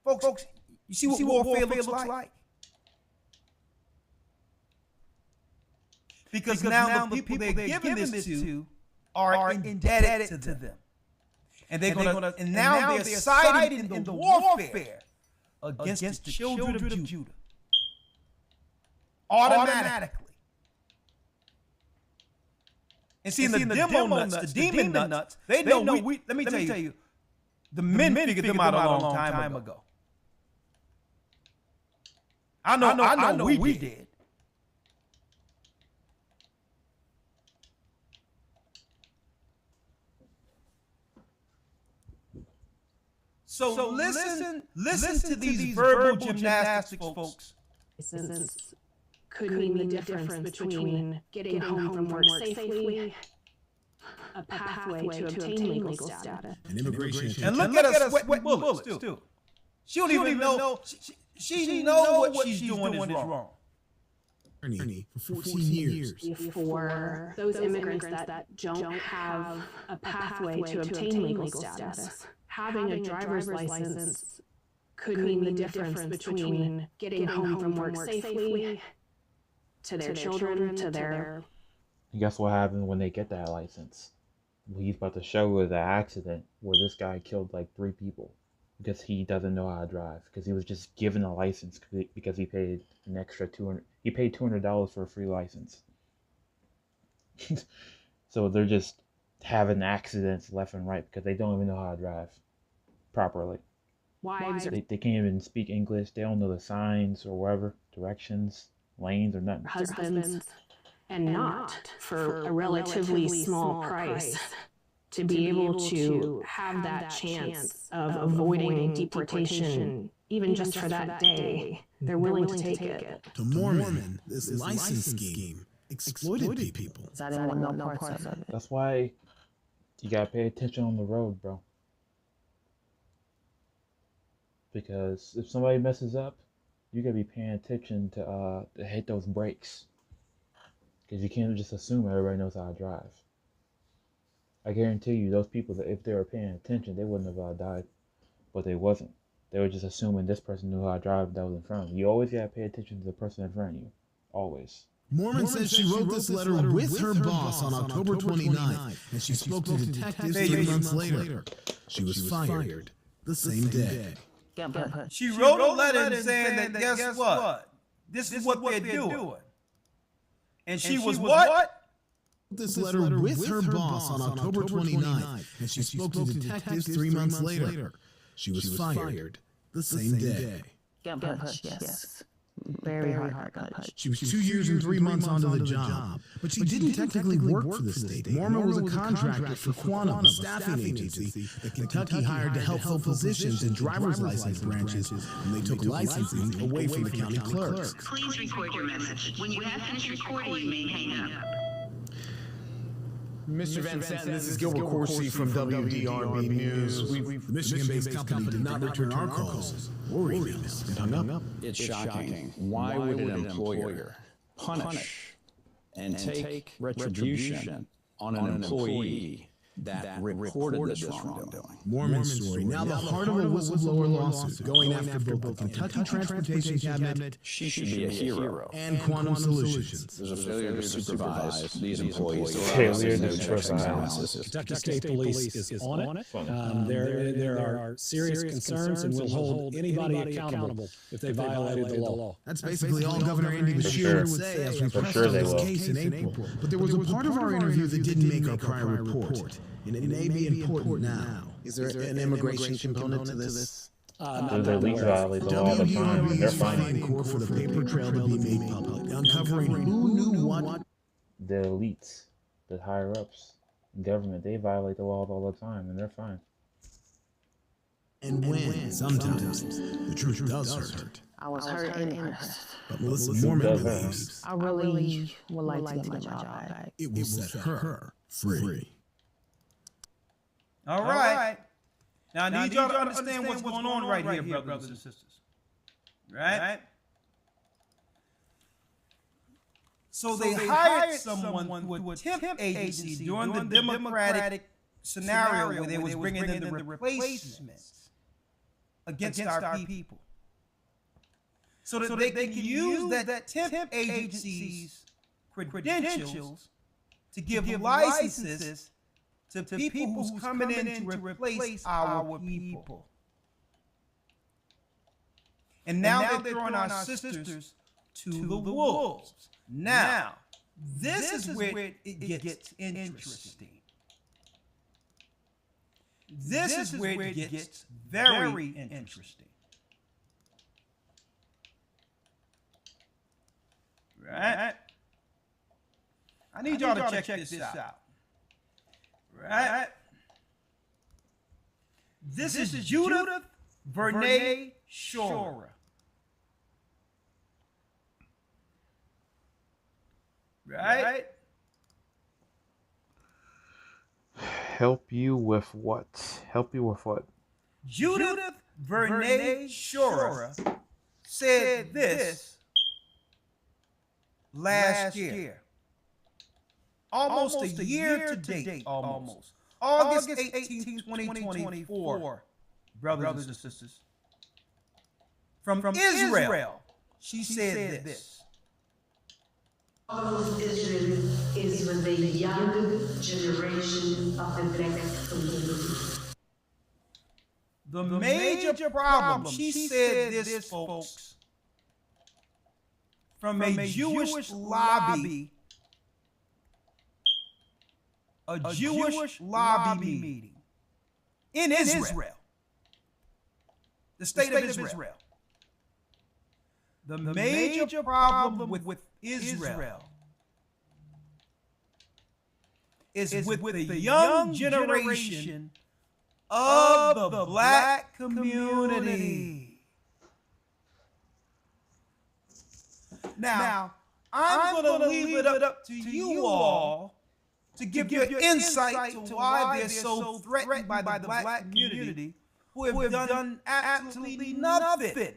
Speaker 4: Folks, you see what warfare looks like? Because now the people they're giving this to are indebted to them. And now they're siding in the warfare against the children of Judah. Automatically. And see, the demo nuts, the demon nuts, they know we let me tell you, the men figured them out a long time ago. I know we did. So listen to these verbal gymnastics, folks.
Speaker 5: License could mean the difference between getting home from work safely, a pathway to obtain legal status.
Speaker 7: And immigration.
Speaker 4: And look at us sweating bullets too. She don't even know. She knows what she's doing is wrong.
Speaker 7: For 14 years.
Speaker 5: For those immigrants that don't have a pathway to obtain legal status, having a driver's license could mean the difference between getting home from work safely, to their children, to their...
Speaker 2: And guess what happened when they get that license? What he's about to show is an accident where this guy killed like 3 people because he doesn't know how to drive, because he was just given a license because he paid an extra $200. He paid $200 for a free license. So they're just having accidents left and right because they don't even know how to drive properly.
Speaker 5: Wives
Speaker 2: They can't even speak English. They don't know the signs or whatever, directions, lanes or nothing.
Speaker 5: husbands, and not for a relatively small price to be able to have that chance of avoiding deportation, even just for that day. They're willing to take it.
Speaker 7: To Mormon, this license scheme exploited people.
Speaker 8: I didn't want no parts of it.
Speaker 2: That's why you gotta pay attention on the road, bro. Because if somebody messes up, you gotta be paying attention to hit those brakes. Because you can't just assume everybody knows how to drive. I guarantee you, those people, that if they were paying attention, they wouldn't have died. But they wasn't. They were just assuming this person knew how to drive that was in front of them. You always gotta pay attention to the person in front of you. Always.
Speaker 7: Mormon says she wrote this letter with her boss on October 29th, and she spoke to detectives 3 months later. She was fired the same day.
Speaker 4: She wrote a letter saying that guess what? This is what they're doing. And she was what?
Speaker 7: This letter with her boss on October 29th, and she spoke to detectives 3 months later. She was fired the same day.
Speaker 8: Yes. Very hard push.
Speaker 7: She was 2 years and 3 months onto the job, but she didn't technically work for the state. Mormon was a contractor for Quantum, a staffing agency that Kentucky hired to help fill positions in driver's license branches, and they took licensing away from the county clerks.
Speaker 10: Please record your message. When you have finished recording, you may hang up.
Speaker 11: Mr. Van Zandt, this is Gilbert Corsi from WDRB News.
Speaker 7: The Michigan-based company did not return our calls or emails. It hung up.
Speaker 12: It's shocking. Why would an employer punish and take retribution on an employee that reported this wrongdoing?
Speaker 7: Mormon story. Now the heart of a whistleblower lawsuit going after both the Kentucky Transportation Cabinet,
Speaker 12: She should be a hero.
Speaker 7: and Quantum Solutions.
Speaker 12: There's a failure to supervise these employees.
Speaker 2: Failure to supervise.
Speaker 11: Kentucky State Police is on it. There are serious concerns, and we'll hold anybody accountable if they violated the law.
Speaker 7: That's basically all Governor Andy Beshear would say as we pressed on this case in April. But there was a part of our interview that didn't make our prior report, and it may be important now.
Speaker 9: Is there an immigration component to this?
Speaker 2: The elites violate the law all the time, and they're fine.
Speaker 7: Court for the paper trail to be made public, uncovering who knew what.
Speaker 2: The elites, the higher ups in government, they violate the laws all the time, and they're fine.
Speaker 7: And when sometimes the truth does hurt.
Speaker 8: I was hurt and impressed.
Speaker 7: But Melissa Mormon believes
Speaker 8: I really would like to get my job back.
Speaker 7: it will set her free.
Speaker 4: All right. Now I need y'all to understand what's going on right here, brothers and sisters. Right? So they hired someone through a temp agency during the Democratic scenario where they was bringing in the replacements against our people. So that they can use that temp agency's credentials to give licenses to people who's coming in to replace our people. And now they're throwing our sisters to the wolves. Now, this is where it gets interesting. This is where it gets very interesting. Right? I need y'all to check this out. Right? This is Judith Vernay Shorer. Right?
Speaker 2: Help you with what? Help you with what?
Speaker 4: Judith Vernay Shorer said this last year. Almost a year to date, almost. August 18, 2024, brothers and sisters. From Israel, she said this.
Speaker 10: Israel is for the young generation of the black community.
Speaker 4: The major problem, she said this, folks, from a Jewish lobby, a Jewish lobby meeting in Israel, the state of Israel. The major problem with Israel is with the young generation of the black community. Now, I'm going to leave it up to you all to give your insight to why they're so threatened by the black community who have done absolutely nothing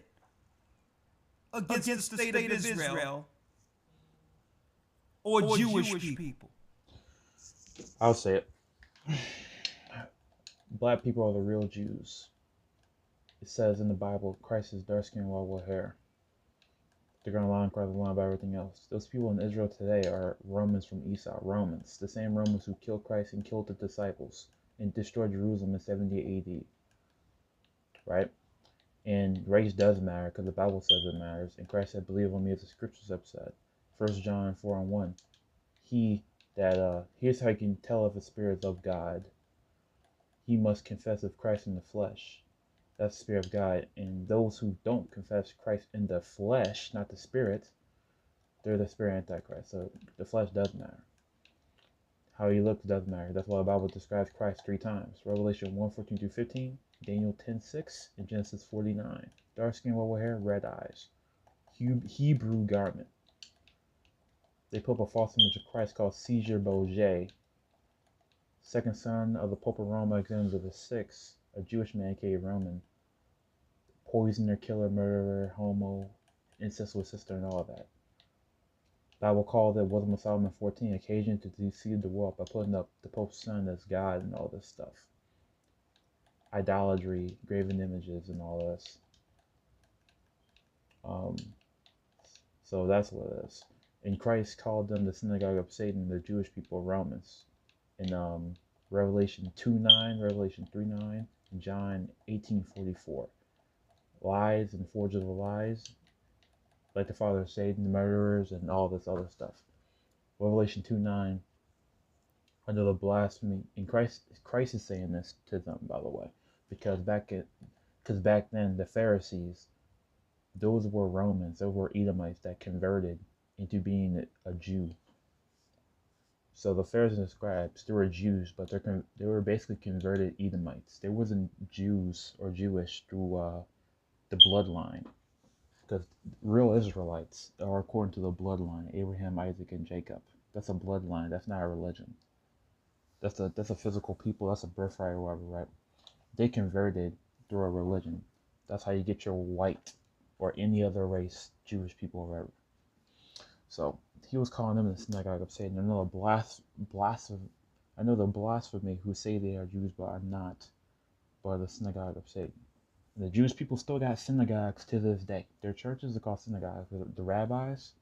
Speaker 4: against the state of Israel or Jewish people.
Speaker 2: I'll say it. Black people are the real Jews. It says in the Bible, Christ is dark skin, with hair. They're going to lie and cry the line about everything else. Those people in Israel today are Romans from Esau. Romans. The same Romans who killed Christ and killed the disciples and destroyed Jerusalem in 70 AD. Right? And race does matter because the Bible says it matters. And Christ said, believe on me, as the scriptures have said. 1 John 4:1. Here's how you can tell if a spirit is of God. He must confess of Christ in the flesh. That's the spirit of God. And those who don't confess Christ in the flesh, not the spirit, they're the spirit Antichrist. So the flesh does matter. How he looks does matter. That's why the Bible describes Christ 3 times. Revelation 1:14-15, Daniel 10:6, and Genesis 49. Dark skin, with hair, red eyes. Hebrew garment. They put up a false image of Christ called Caesar Borgia, second son of the Pope of Rome, Alexander VI, a Jewish man, aka Roman. Poisoner, killer, murderer, homo, incestuous sister, and all of that. Bible called it Wisdom of Solomon 14, occasion to deceive the world by putting up the Pope's son as God and all this stuff. Idolatry, graven images, and all this. So that's what it is. And Christ called them the synagogue of Satan, the Jewish people, Romans. In Revelation 2:9, Revelation 3:9, and John 18:44. Lies and forgers of lies, like the father of Satan, the murderers, and all this other stuff. Revelation 2:9, under the blasphemy, and Christ is saying this to them, by the way, because back then the Pharisees, those were Romans, those were Edomites that converted into being a Jew. So the Pharisees and scribes, they were Jews, but they were basically converted Edomites. They wasn't Jews or Jewish through the bloodline, because real Israelites are according to the bloodline: Abraham, Isaac, and Jacob. That's a bloodline. That's not a religion. That's a physical people. That's a birthright or whatever, right? They converted through a religion. That's how you get your white or any other race Jewish people or whatever. So he was calling them the synagogue of Satan. I know the blasphemy who say they are Jews but are not, but the synagogue of Satan. The Jewish people still got synagogues to this day. Their churches are called synagogues. The rabbis.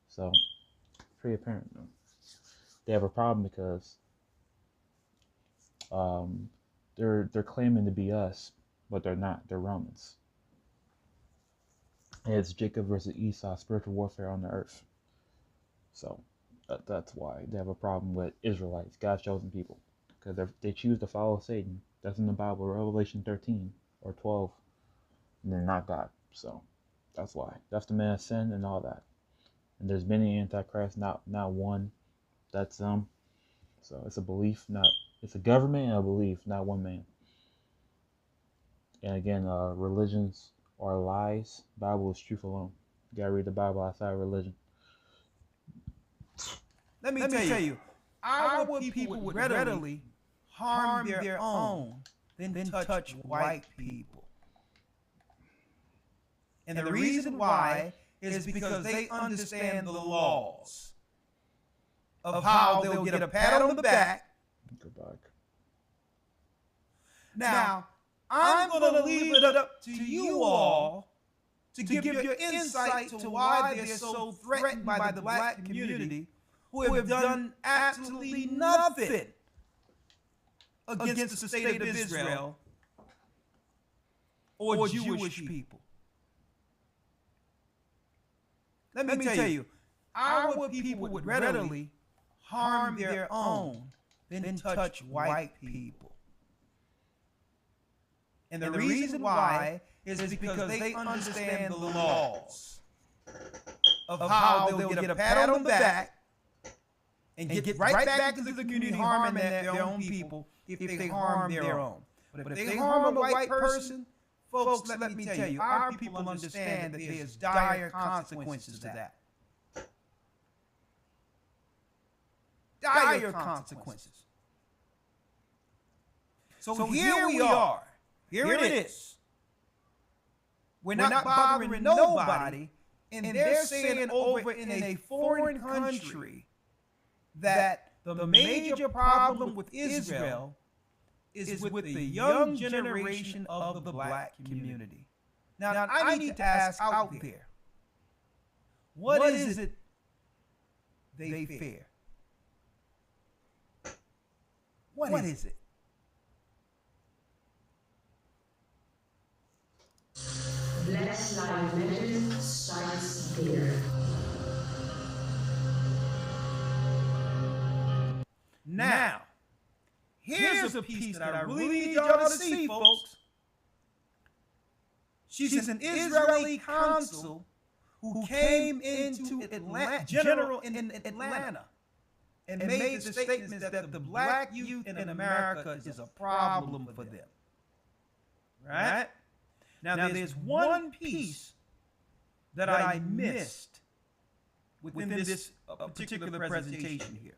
Speaker 2: So pretty apparent. They have a problem because they're claiming to be us, but they're not. They're Romans. And it's Jacob versus Esau, spiritual warfare on the earth. So that's why they have a problem with Israelites, God's chosen people, because they choose to follow Satan. That's in the Bible, Revelation 13 or 12, and they're not God. So that's why. That's the man of sin and all that. And there's many antichrists, not one. That's them. So it's a belief, it's a government and a belief, not one man. And again, religions are lies. Bible is truth alone. You gotta read the Bible outside of religion.
Speaker 4: Let me tell you, our people would readily harm their own than touch white people. And the reason why is because they understand the laws of how they'll get a pat on the back. Now, I'm going to leave it up to you all to give your insight to why they're so threatened by the black community, who have done absolutely nothing against the state of Israel or Jewish people. Let me tell you, our people would readily harm their own than touch white people. And the reason why is because they understand the laws of how they'll get a pat on the back and get right back into the community harming their own people if they harm their own. But if they harm a white person, folks, let me tell you, our people understand that there's dire consequences to that. Dire consequences. So here we are. Here it is. We're not bothering nobody, and they're saying over in a foreign country that the major problem with Israel is with the young generation of the black community. Now I need to ask out there, what is it they fear? What is it?
Speaker 10: Black Lives Matter starts there.
Speaker 4: Now, here's a piece that I really need y'all to see, folks. She's an Israeli consul who came into General in Atlanta and made the statements that the black youth in America is a problem for them. Right? Now there's one piece that I missed within this particular presentation here.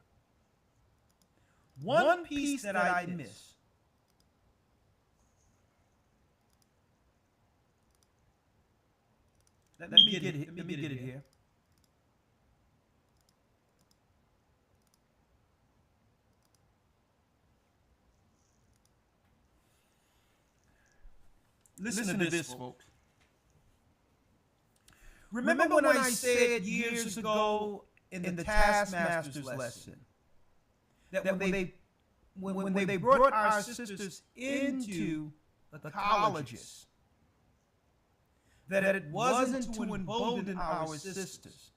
Speaker 4: One piece that I missed. Let me get it here. Listen to this, folks. Remember when I said years ago in the Taskmasters lesson that when they brought our sisters into the colleges, that it wasn't to embolden our sisters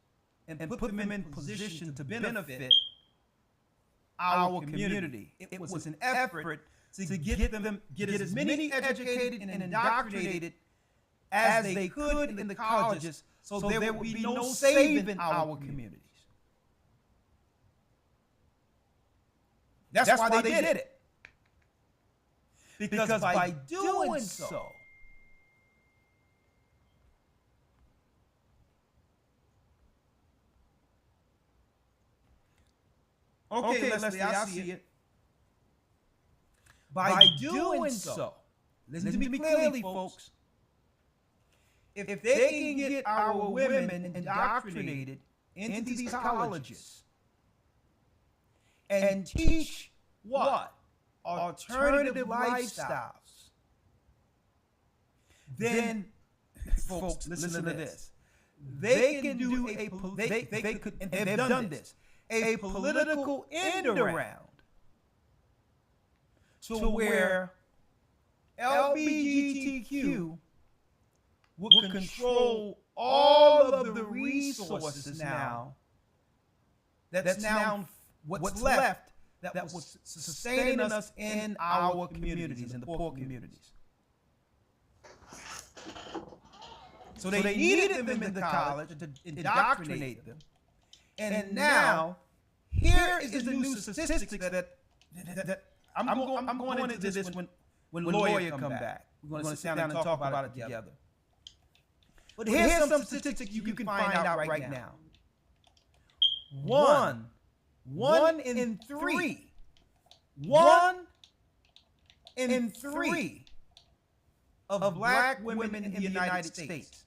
Speaker 4: and put them in position to benefit our community. It was an effort to get as many educated and indoctrinated as they could in the colleges, so there would be no saving our communities. That's why they did it. Because by doing so, okay, Leslie, I see it. By doing so, listen to me clearly, folks. If they can get our women indoctrinated into these colleges and teach what? Alternative lifestyles, then, folks, listen to this. they can do they could, and they've done this, a political end around to where LGBTQ will control all of the resources now. That's now what's left that was sustaining us in our communities, in the poor communities. So they needed them in the college to indoctrinate them. And now, here is the new statistic that I'm going into this when Lawyer come back. We're going to sit down and talk about it together. But here's some statistics you can find out right now. One in three of black women in the United States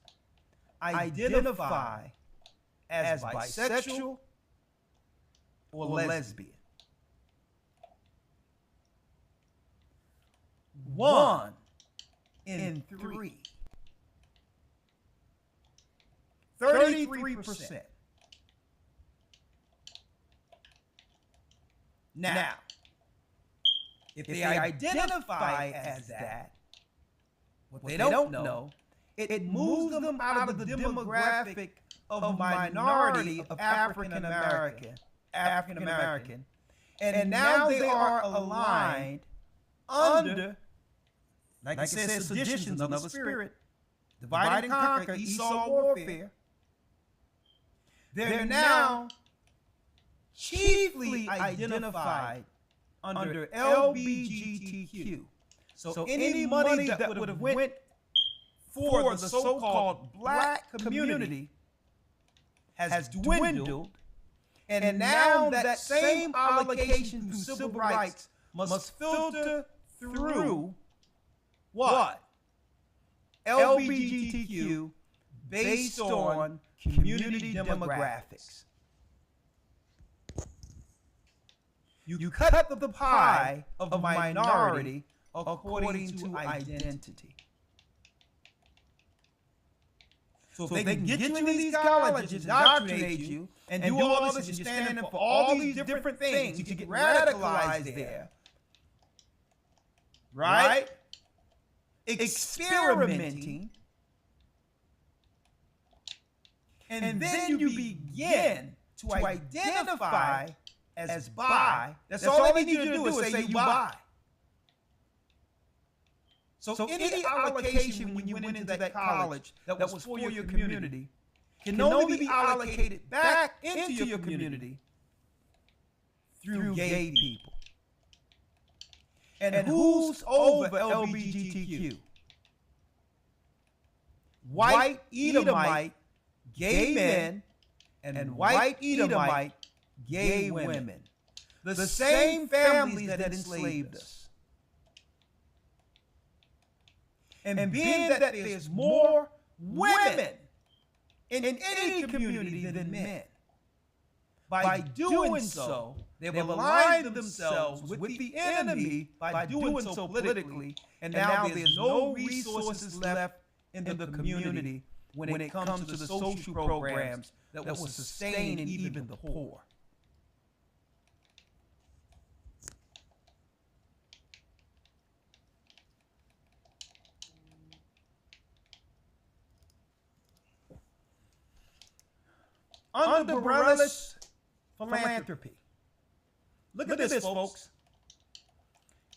Speaker 4: identify as bisexual or lesbian. 1 in 3. 33%. Now, if they identify as that, what they don't know, it moves them out of the demographic of minority of African American, and now they are aligned under, like I said, seditions of the spirit, divide and conquer, Esau warfare. They're now chiefly identified under LGBTQ. So any money that would have went for the so-called black community has dwindled, and now that same allocation through civil rights must filter through what? LGBTQ based on community demographics. You cut the pie of minority according to identity. So if they can get you in these colleges, indoctrinate you, and do all this, and you're standing for all these different things, you can get radicalized there, right? Experimenting, and then you begin to identify as bi. That's all they need you to do is say you bi. So any allocation when you went into that college that was for your community can only be allocated back into your community through gay people. And who's over LGBTQ? White Edomite gay men and white Edomite gay women. The same families that enslaved us. And being that there's more women in any community than men, by doing so, they've aligned themselves with the enemy by doing so politically, and now there's no resources left in the community when it comes to the social programs that will sustain even the poor. Under Bareilles philanthropy. Look at this, folks.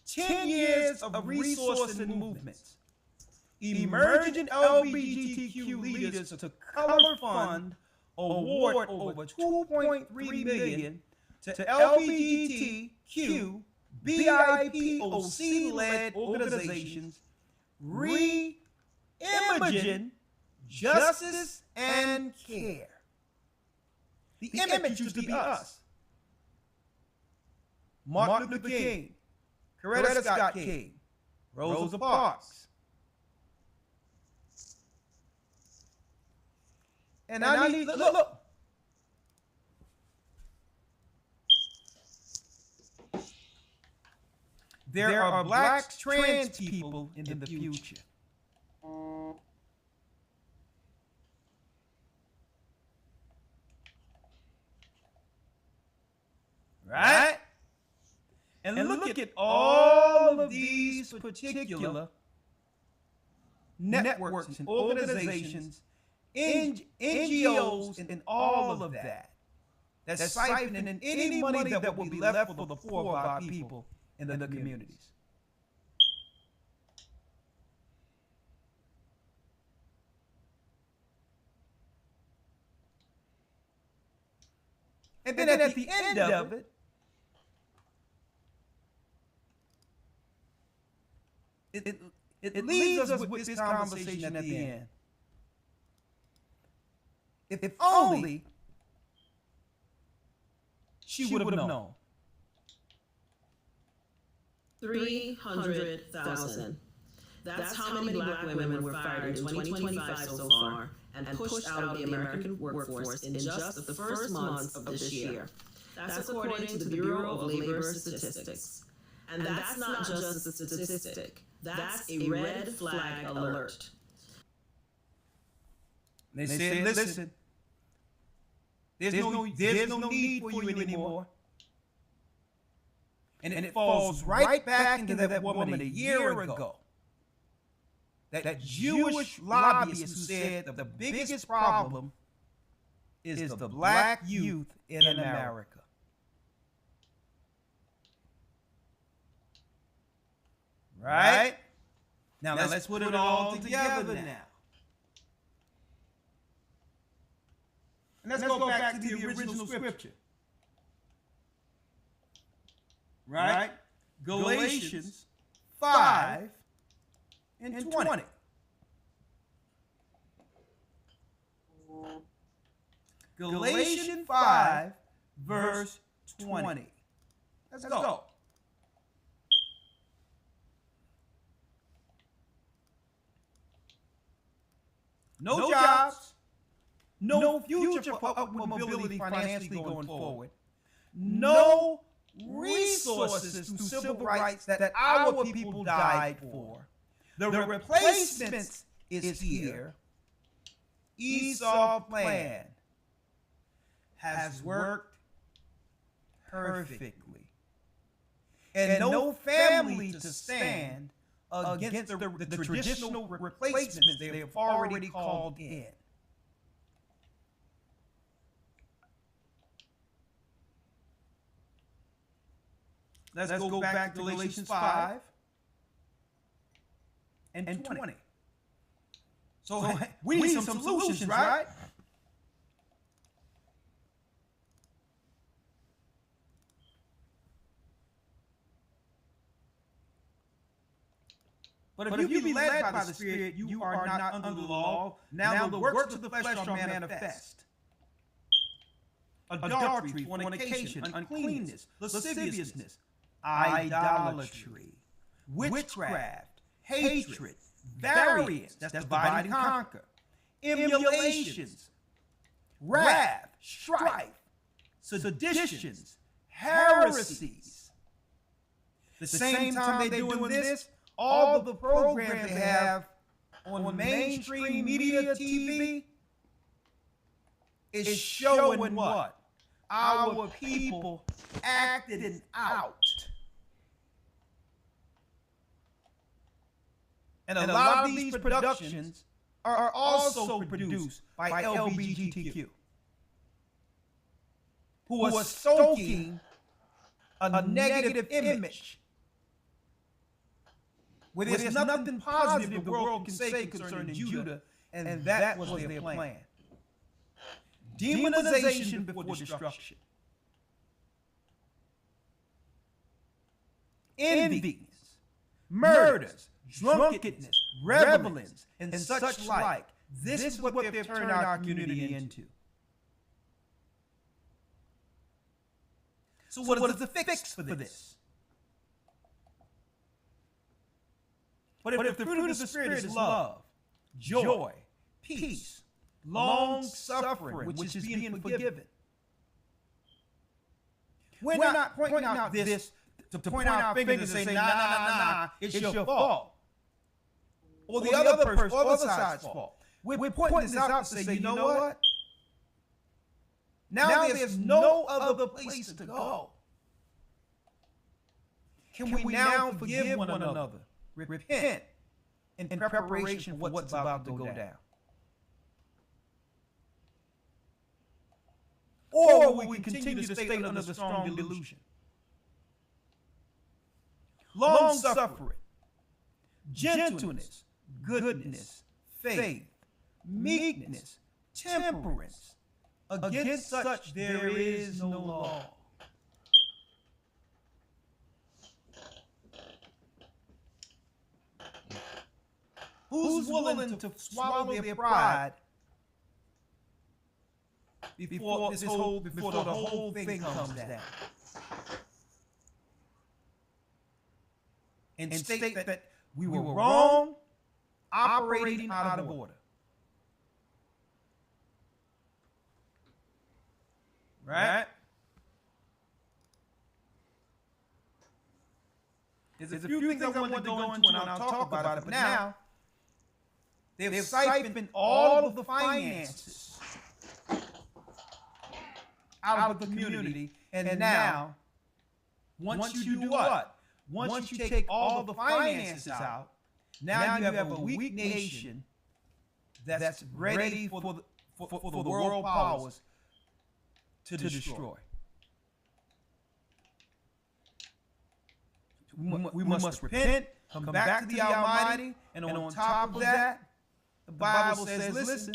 Speaker 4: 10 years of resources and movements. Emerging LGBTQ leaders to color fund award over $2.3 million to LGBTQ BIPOC-led organizations, re-imaging justice and care. The image used to be us. Martin Luther King, Coretta Scott King, Rosa Parks. And I need, look. There are black trans people in the future. and look at all of these particular networks and organizations, NGOs, and all of that, that's siphoning any money that will be left for the poor of our people in the communities. And then at the end of it, it leaves us with this conversation at the end. If only she would have known.
Speaker 6: 300,000. That's how many black women were fired in 2025 so far and pushed out of the American workforce in just the first months of this year. That's according to the Bureau of Labor Statistics. And that's not just a statistic. That's a red flag alert.
Speaker 4: They said, listen, there's no need for you anymore. And it falls right back into that woman a year ago. That Jewish lobbyist who said the biggest problem is the black youth in America. Right? Now let's put it all together now. And let's go back to the original scripture. Right? Galatians 5 and 20. Galatians 5 verse 20. Let's go. No jobs, no future for upward mobility financially going forward, no resources to civil rights that our people died for. The replacement is here. Esau's plan has worked perfectly. And no family to stand against the traditional replacements they have already called in. Let's go back to Galatians 5 and 20. So we need some solutions, right? But if you be led by the Spirit, you are not under the law. Now the works of the flesh are manifest. Adultery, fornication, uncleanness, lasciviousness, idolatry, witchcraft, hatred, variance, that's divide and conquer, emulations, wrath, strife, seditions, heresies. The same time they're doing this, all the programs they have on mainstream media TV is showing what? Our people acting out. And a lot of these productions are also produced by LGBTQ, who are stoking a negative image where there's nothing positive the world can say concerning Judah, and that was their plan. Demonization before destruction. Envies, murders, drunkenness, revelings, and such like. This is what they've turned our community into. So what is the fix for this? But if the fruit of the Spirit is love, joy, peace, long-suffering, which is being forgiven, we're not pointing out this to point our fingers and say, nah, it's your fault. Or the other side's fault. We're pointing this out to say, you know what? Now there's no other place to go. Can we now forgive one another? Repent in preparation for what's about to go down. Or will we continue to stay under the strong delusion? Long suffering, gentleness, goodness, faith, meekness, temperance. Against such there is no law. Who's willing to swallow their pride before the whole thing comes down? And state that we were wrong, operating out of order. Right? There's a few things I want to go into and I'll talk about it, but now they've siphoned all of the finances out of the community, and now, once you do what? Once you take all of the finances out, now you have a weak nation that's ready for the world powers to destroy. We must repent, come back to the Almighty, and on top of that, the Bible says, listen,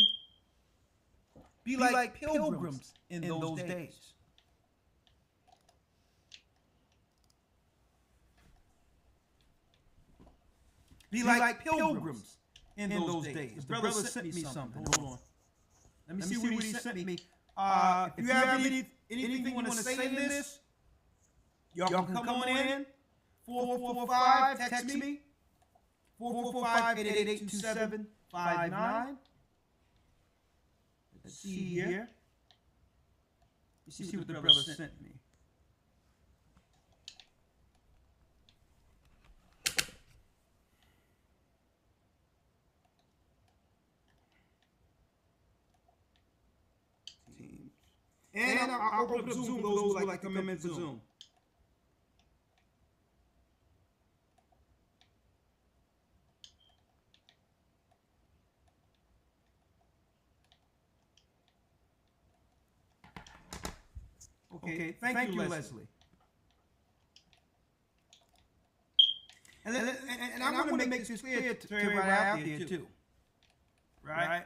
Speaker 4: be like pilgrims in those days. Be like pilgrims in those days. The brother sent me something. Hold on. Let me see what he sent me. If you have anything you want to say in this, y'all can come on in. 445, text me. 445-888-2759. Let's see here. Let's see what the brother sent me. And I'll open up Zoom for those who like to come in for Zoom. Okay, thank you, Leslie. And I want to make this clear to everybody out there too. Right?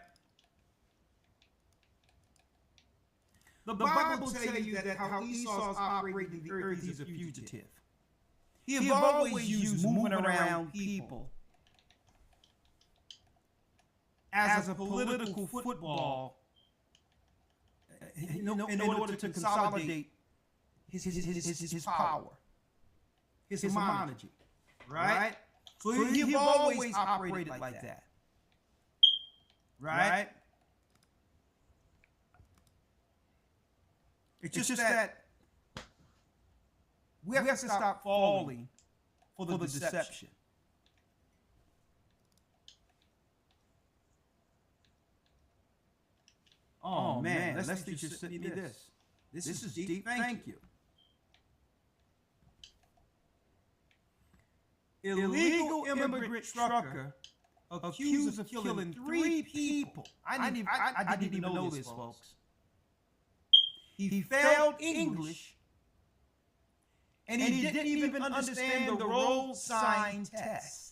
Speaker 4: The Bible tells you that how Esau's operating the earth, he's a fugitive. He's always used moving around people as a political football in order to consolidate his power, his homology, right? So he's always operated like that, right? It's just that we have to stop falling for the deception. Oh man, Leslie just sent me this. This is deep. Thank you. Illegal immigrant trucker accused of killing 3 people. I didn't even know this, folks. He failed English, and he didn't even understand the road sign test.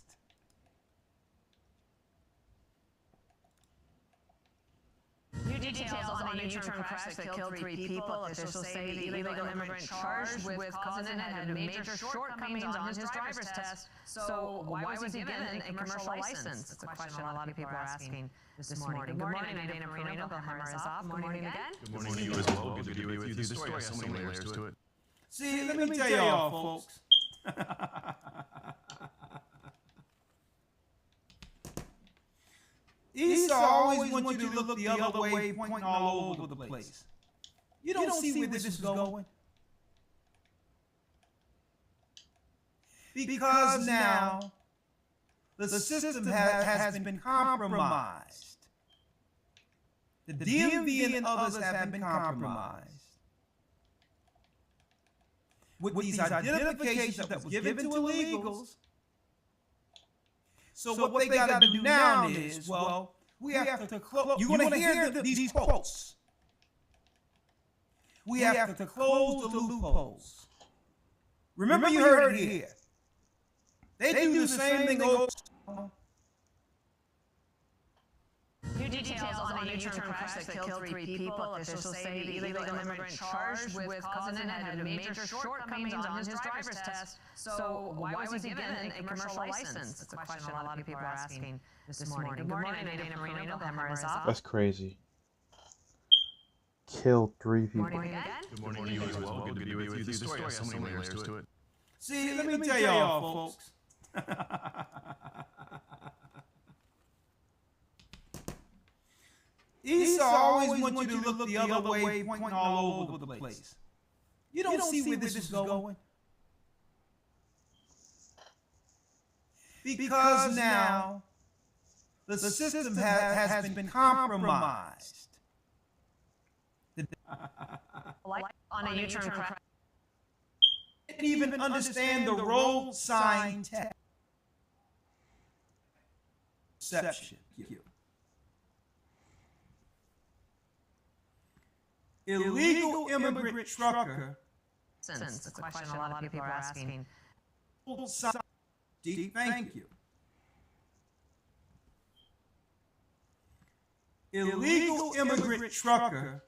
Speaker 13: New details on a U-turn crash that killed 3 people. Officials say the illegal immigrant charged with causing it had major shortcomings on his driver's test. So why was he given a commercial license? It's a question a lot of people are asking this morning. Good morning, I'm Dana Perino. Bill Hammer is off. Good morning again.
Speaker 14: Good morning to you as well. Good to be with you. This story has so many layers to it.
Speaker 4: See, let me tell y'all, folks. Esau always wants you to look the other way, pointing all over the place. You don't see where this is going. Because now the system has been compromised. The DMV and others have been compromised. with these identifications that was given to illegals. So what they got to do now is, well, we have to close. You're going to hear these quotes. We have to close the loopholes. Remember, you heard it here. They do the same thing over.
Speaker 13: New details on a U-turn crash that killed 3 people. Officials say the illegal immigrant charged with causing it had major shortcomings on his driver's test. So why was he given a commercial license? It's a question a lot of people are asking this morning. Good morning, I'm Dana Perino. Bill Hemmer is off.
Speaker 2: That's crazy. Killed 3 people.
Speaker 13: Morning again.
Speaker 14: Good morning to you as well. Good to be with you. This story has so many layers to it.
Speaker 4: See, let me tell y'all, folks. Esau always wants you to look the other way, pointing all over the place. You don't see where this is going. Because now the system has been compromised.
Speaker 13: On a U-turn crash.
Speaker 4: Didn't even understand the road sign test. Perception. Illegal immigrant trucker.
Speaker 13: It's a question a lot of people are asking.
Speaker 4: Thank you. Illegal immigrant trucker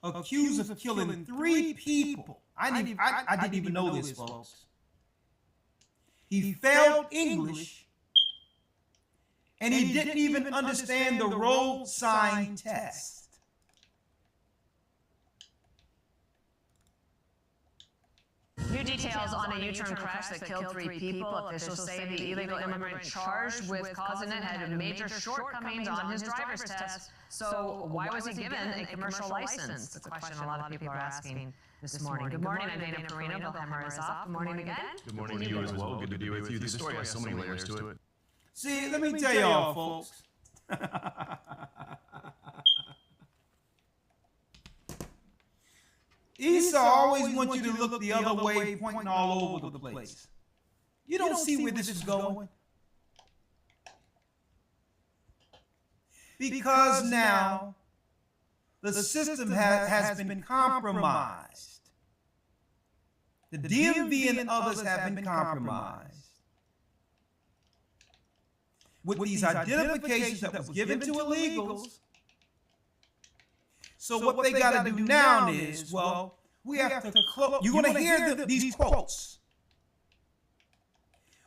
Speaker 4: accused of killing 3 people. I didn't even know this, folks. He failed English, and he didn't even understand the road sign test.
Speaker 13: New details on a U-turn crash that killed 3 people. Officials say the illegal immigrant charged with causing it had major shortcomings on his driver's test. So why was he given a commercial license? It's a question a lot of people are asking this morning. Good morning, I'm Dana Perino. Bill Hemmer is off. Good morning again.
Speaker 14: Good morning to you as well. Good to be with you. This story has so many layers to it.
Speaker 4: See, let me tell y'all, folks. Esau always wants you to look the other way, pointing all over the place. You don't see where this is going. Because now the system has been compromised. The DMV and others have been compromised. With these identifications that was given to illegals. So what they got to do now is, well, we have to close. You're going to hear these quotes.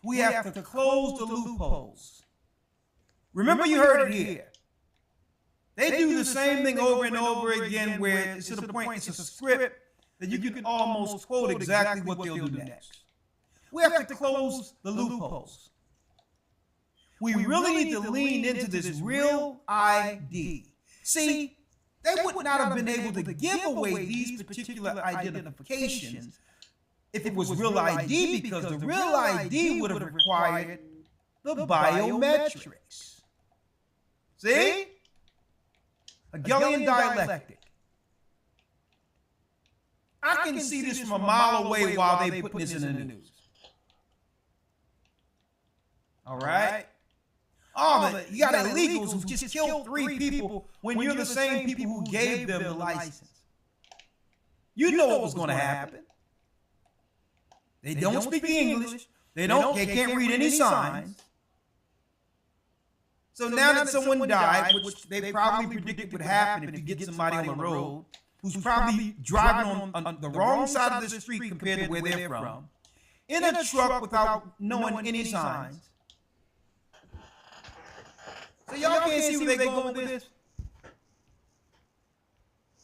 Speaker 4: We have to close the loopholes. Remember, you heard it here. They do the same thing over and over again, where it's to the point it's a script that you can almost quote exactly what they'll do next. We have to close the loopholes. We really need to lean into this real ID. See, they would not have been able to give away these particular identifications if it was real ID, because the real ID would have required the biometrics. See? Hegelian dialectic. I can see this from a mile away while they putting this in the news. All right? Oh, but you got illegals who just killed 3 people when you're the same people who gave them the license. You know what was going to happen. They don't speak English. They can't read any signs. So now that someone died, which they probably predicted would happen if you get somebody on the road who's probably driving on the wrong side of the street compared to where they're from, in a truck without knowing any signs. So y'all can't see where they're going with this?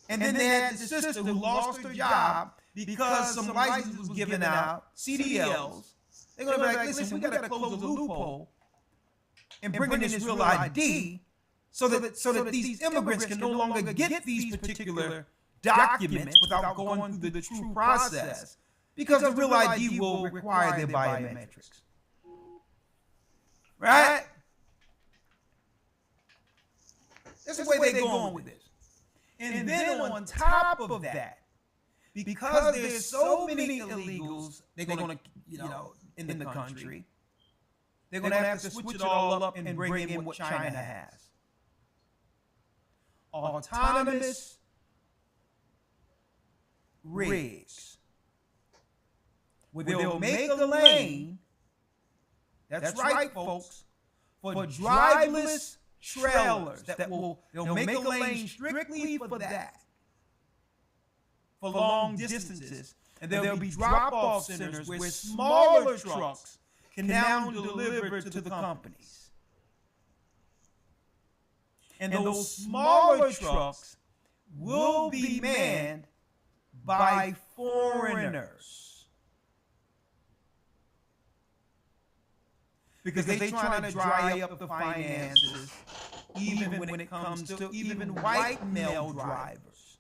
Speaker 4: And then they had the sister who lost her job because some license was given out, CDLs. They're going to be like, listen, we got to close the loophole and bring in this real ID so that these immigrants can no longer get these particular documents without going through the true process, because the real ID will require their biometrics. Right? That's the way they're going with this. And then on top of that, because there's so many illegals, they're gonna, in the country, they're gonna have to switch it all up and bring in what China has. Autonomous rigs, where they'll make a lane. That's right, folks, for driveless trailers they'll make a lane strictly for that, for long distances, and there'll be drop-off centers where smaller trucks can now deliver to the companies. And those smaller trucks will be manned by foreigners, because they're trying to dry up the finances, even when it comes to even white male drivers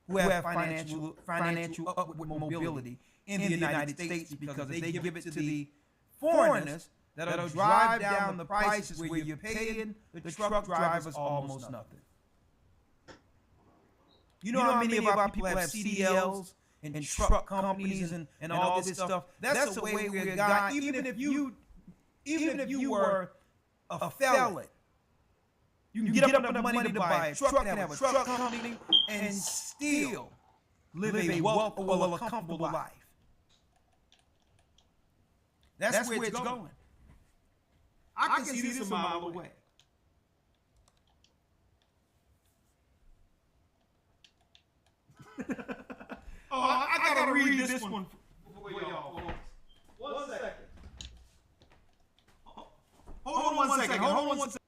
Speaker 4: who have financial upward mobility in the United States, because they give it to the foreigners that'll drive down the prices where you're paying the truck drivers almost nothing. You know how many of our people have CDLs and truck companies and all this stuff? That's the way we're got. Even if you were a felon, you can get up enough money to buy a truck and have a truck company and still live a well, a comfortable life. That's where it's going. I can see this a mile away. I gotta read this one for y'all. 1 second. Hold on one second.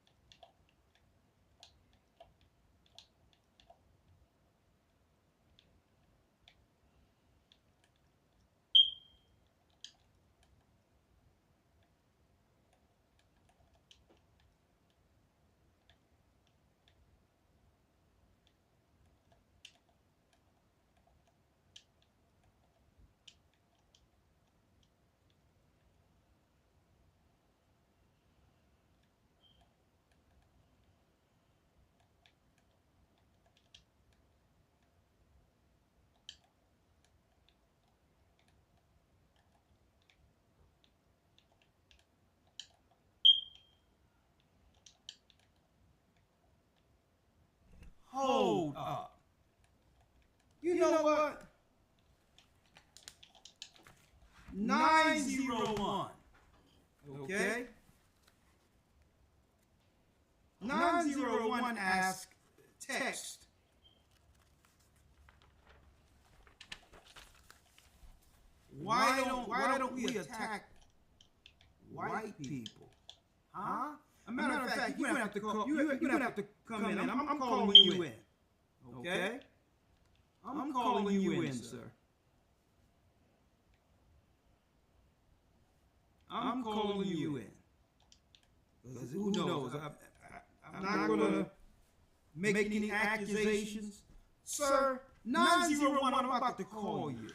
Speaker 4: Hold up. You know what? 901. Okay? 901 asks, text. Why don't we attack white people? Huh? As a matter of fact, you're gonna have to come in. I'm calling you in. Okay? I'm calling you in, sir. I'm calling you in. Because who knows? I'm not gonna make any accusations. Sir, 901, I'm about to call you.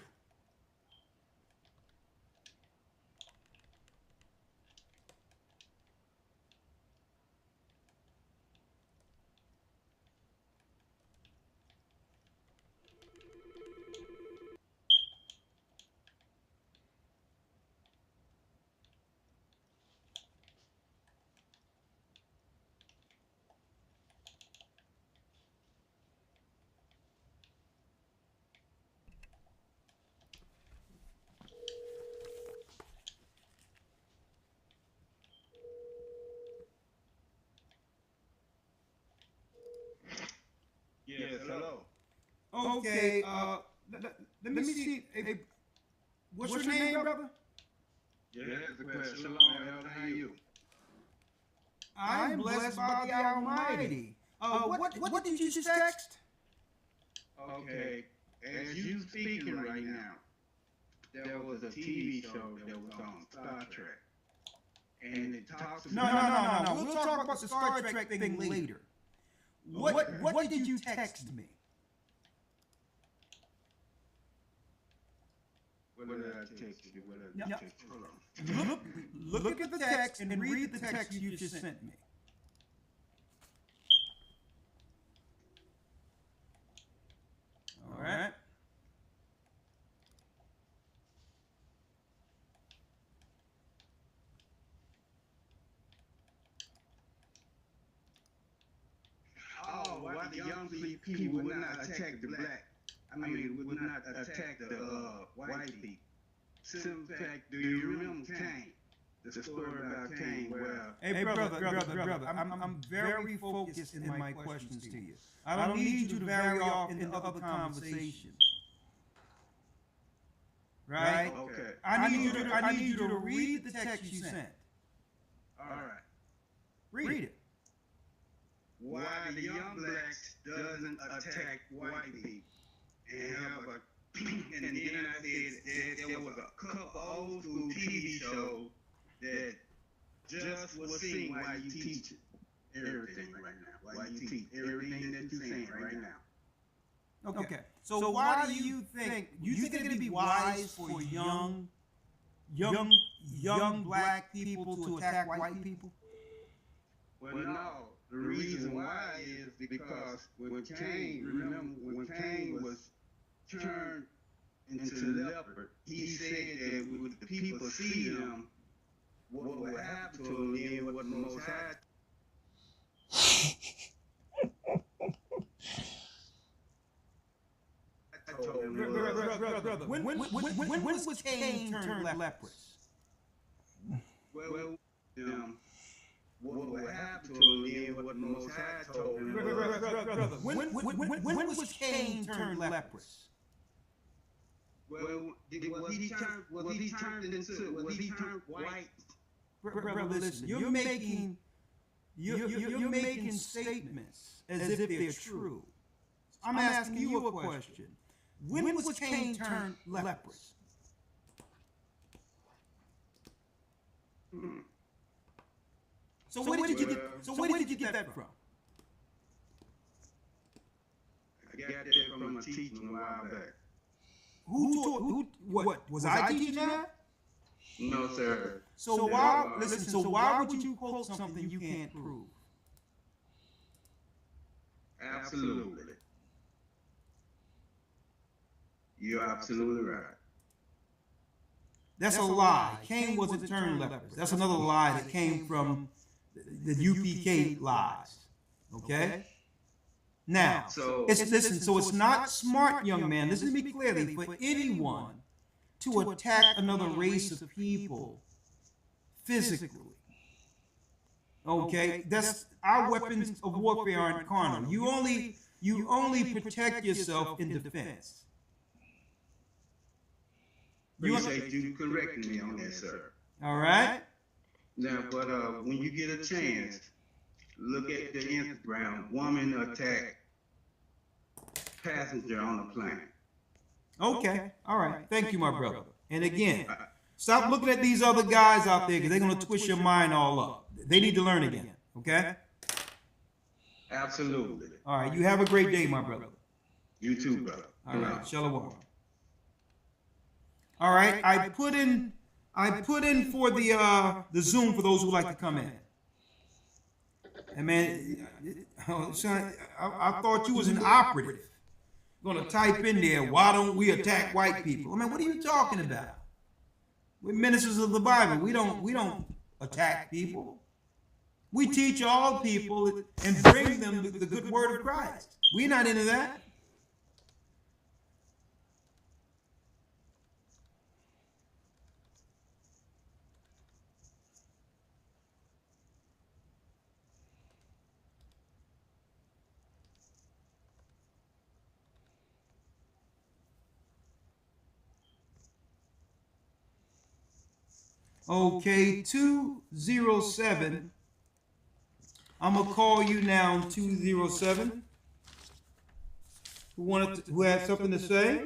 Speaker 15: Yes, hello.
Speaker 4: Okay, let me see. Hey, what's your name, brother?
Speaker 15: Yeah, that's the question. Shalom, Elder. How are you?
Speaker 4: I'm blessed by the Almighty. What did you just text?
Speaker 15: Okay, as you speaking right now, there was a TV show that was on Star Trek, and it talks about...
Speaker 4: No. We'll talk about the Star Trek thing later. What did you text me?
Speaker 15: What did I text you? What did I text you? Hold on.
Speaker 4: Look at the text and read the text you just sent me. All right.
Speaker 15: young people would not attack the black. I mean, would not attack the white people. Simple fact, do you remember Cain? The story about Cain, where...
Speaker 4: Hey, brother, I'm very focused in my questions to you. I don't need you to vary off into other conversations. Right?
Speaker 15: Okay.
Speaker 4: I need you to read the text you sent.
Speaker 15: All right.
Speaker 4: Read it.
Speaker 15: Why the young blacks doesn't attack white people and have a and then I said there was a couple old school TV shows that just was seeing why you teach everything right now. Why you teach everything that you're saying right now.
Speaker 4: Okay. So why do you think it'd be wise for young black people to attack white people?
Speaker 15: Well, no. The reason why is because when Cain was turned into leopard, he said that when the people see him, what will happen to him is what the Most High.
Speaker 4: Brother, when was Cain turned leprous?
Speaker 15: Well, what will happen to him is what the Most High told him.
Speaker 4: Brother, when was Cain turned leprous?
Speaker 15: Well, was he turned white?
Speaker 4: Brother, listen, you're making statements as if they're true. I'm asking you a question. When was Cain turned leprous? So where did you get that from?
Speaker 15: I got that from a teaching a while back.
Speaker 4: What was I teaching that?
Speaker 15: No, sir.
Speaker 4: So why would you quote something you can't prove?
Speaker 15: Absolutely. You're absolutely right.
Speaker 4: That's a lie. Cain wasn't turned leprous. That's another lie that came from the UPK lies. Okay? Now, it's not smart, young man, listen to me clearly, for anyone to attack another race of people physically. Okay? That's our weapons of warfare aren't carnal. You only protect yourself in defense.
Speaker 15: Appreciate you correcting me on that, sir.
Speaker 4: All right?
Speaker 15: Now, but when you get a chance, look at the Instagram. Woman attack passenger on a plane.
Speaker 4: Okay. All right. Thank you, my brother. And again, stop looking at these other guys out there because they're going to twist your mind all up. They need to learn again. Okay?
Speaker 15: Absolutely.
Speaker 4: All right. You have a great day, my brother.
Speaker 15: You too, brother.
Speaker 4: All right. Shalom. All right. I put in for the Zoom for those who like to come in. And man, son, I thought you was an operative. Going to type in there, why don't we attack white people? I mean, what are you talking about? We're ministers of the Bible. We don't attack people. We teach all people and bring them the good word of Christ. We're not into that. Okay, 207. I'm gonna call you now, 207. Who has something to say?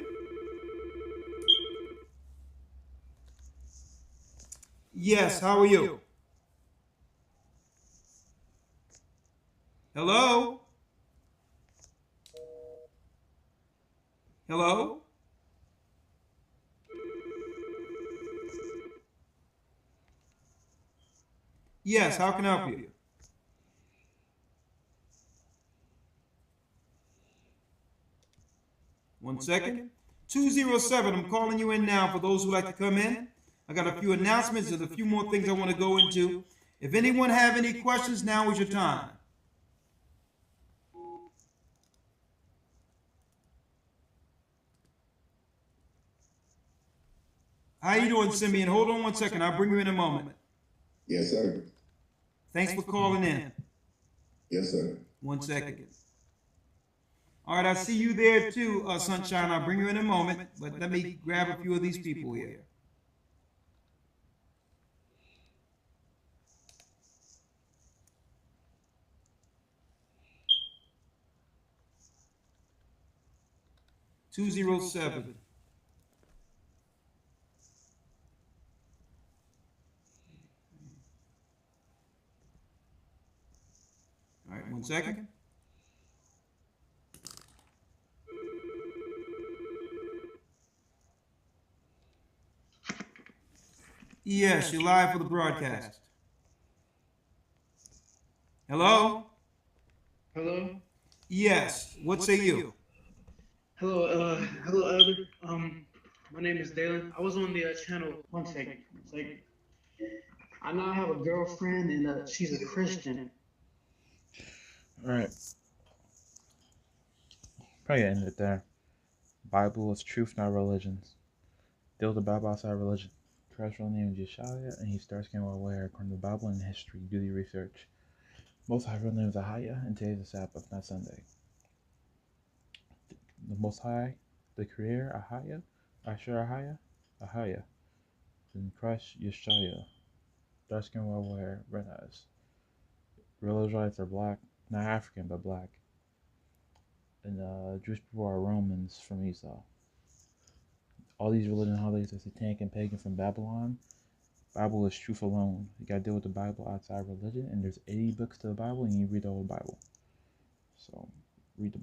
Speaker 4: Yes, how are you? Hello? Hello? Yes, how can I help you? One second. 207, I'm calling you in now for those who like to come in. I got a few announcements. There's a few more things I want to go into. If anyone have any questions, now is your time. How you doing, Simeon? Hold on one second. I'll bring you in a moment.
Speaker 16: Yes, sir.
Speaker 4: Thanks for calling in.
Speaker 16: Yes, sir.
Speaker 4: 1 second. All right, I see you there too, Sunshine. I'll bring you in a moment, but let me grab a few of these people here. Two 207. All right, 1 second. Yes, you're live for the broadcast. Hello?
Speaker 17: Hello?
Speaker 4: Yes, what say you?
Speaker 17: Hello, Elder. My name is Dalen. I was on the channel. 1 second. I now have a girlfriend, and she's a Christian.
Speaker 2: All right. Probably end it there. Bible is truth, not religions. Deal with the Bible outside religion. Christ's real name is Yeshua, and he starts getting aware according to the Bible and history. Do the research. Most High real name is Ahaya, and today is the Sabbath, not Sunday. The Most High, the Creator, Ahaya, Asher Ahaya. Then Christ Yeshua, dark skin, well hair, red eyes. Real Israelites are black, not African, but black. And Jewish people are Romans from Esau. All these religion holidays are satanic and pagan from Babylon. Bible is truth alone. You gotta deal with the Bible outside religion, and there's 80 books to the Bible, and you read the whole Bible. So, read the Bible.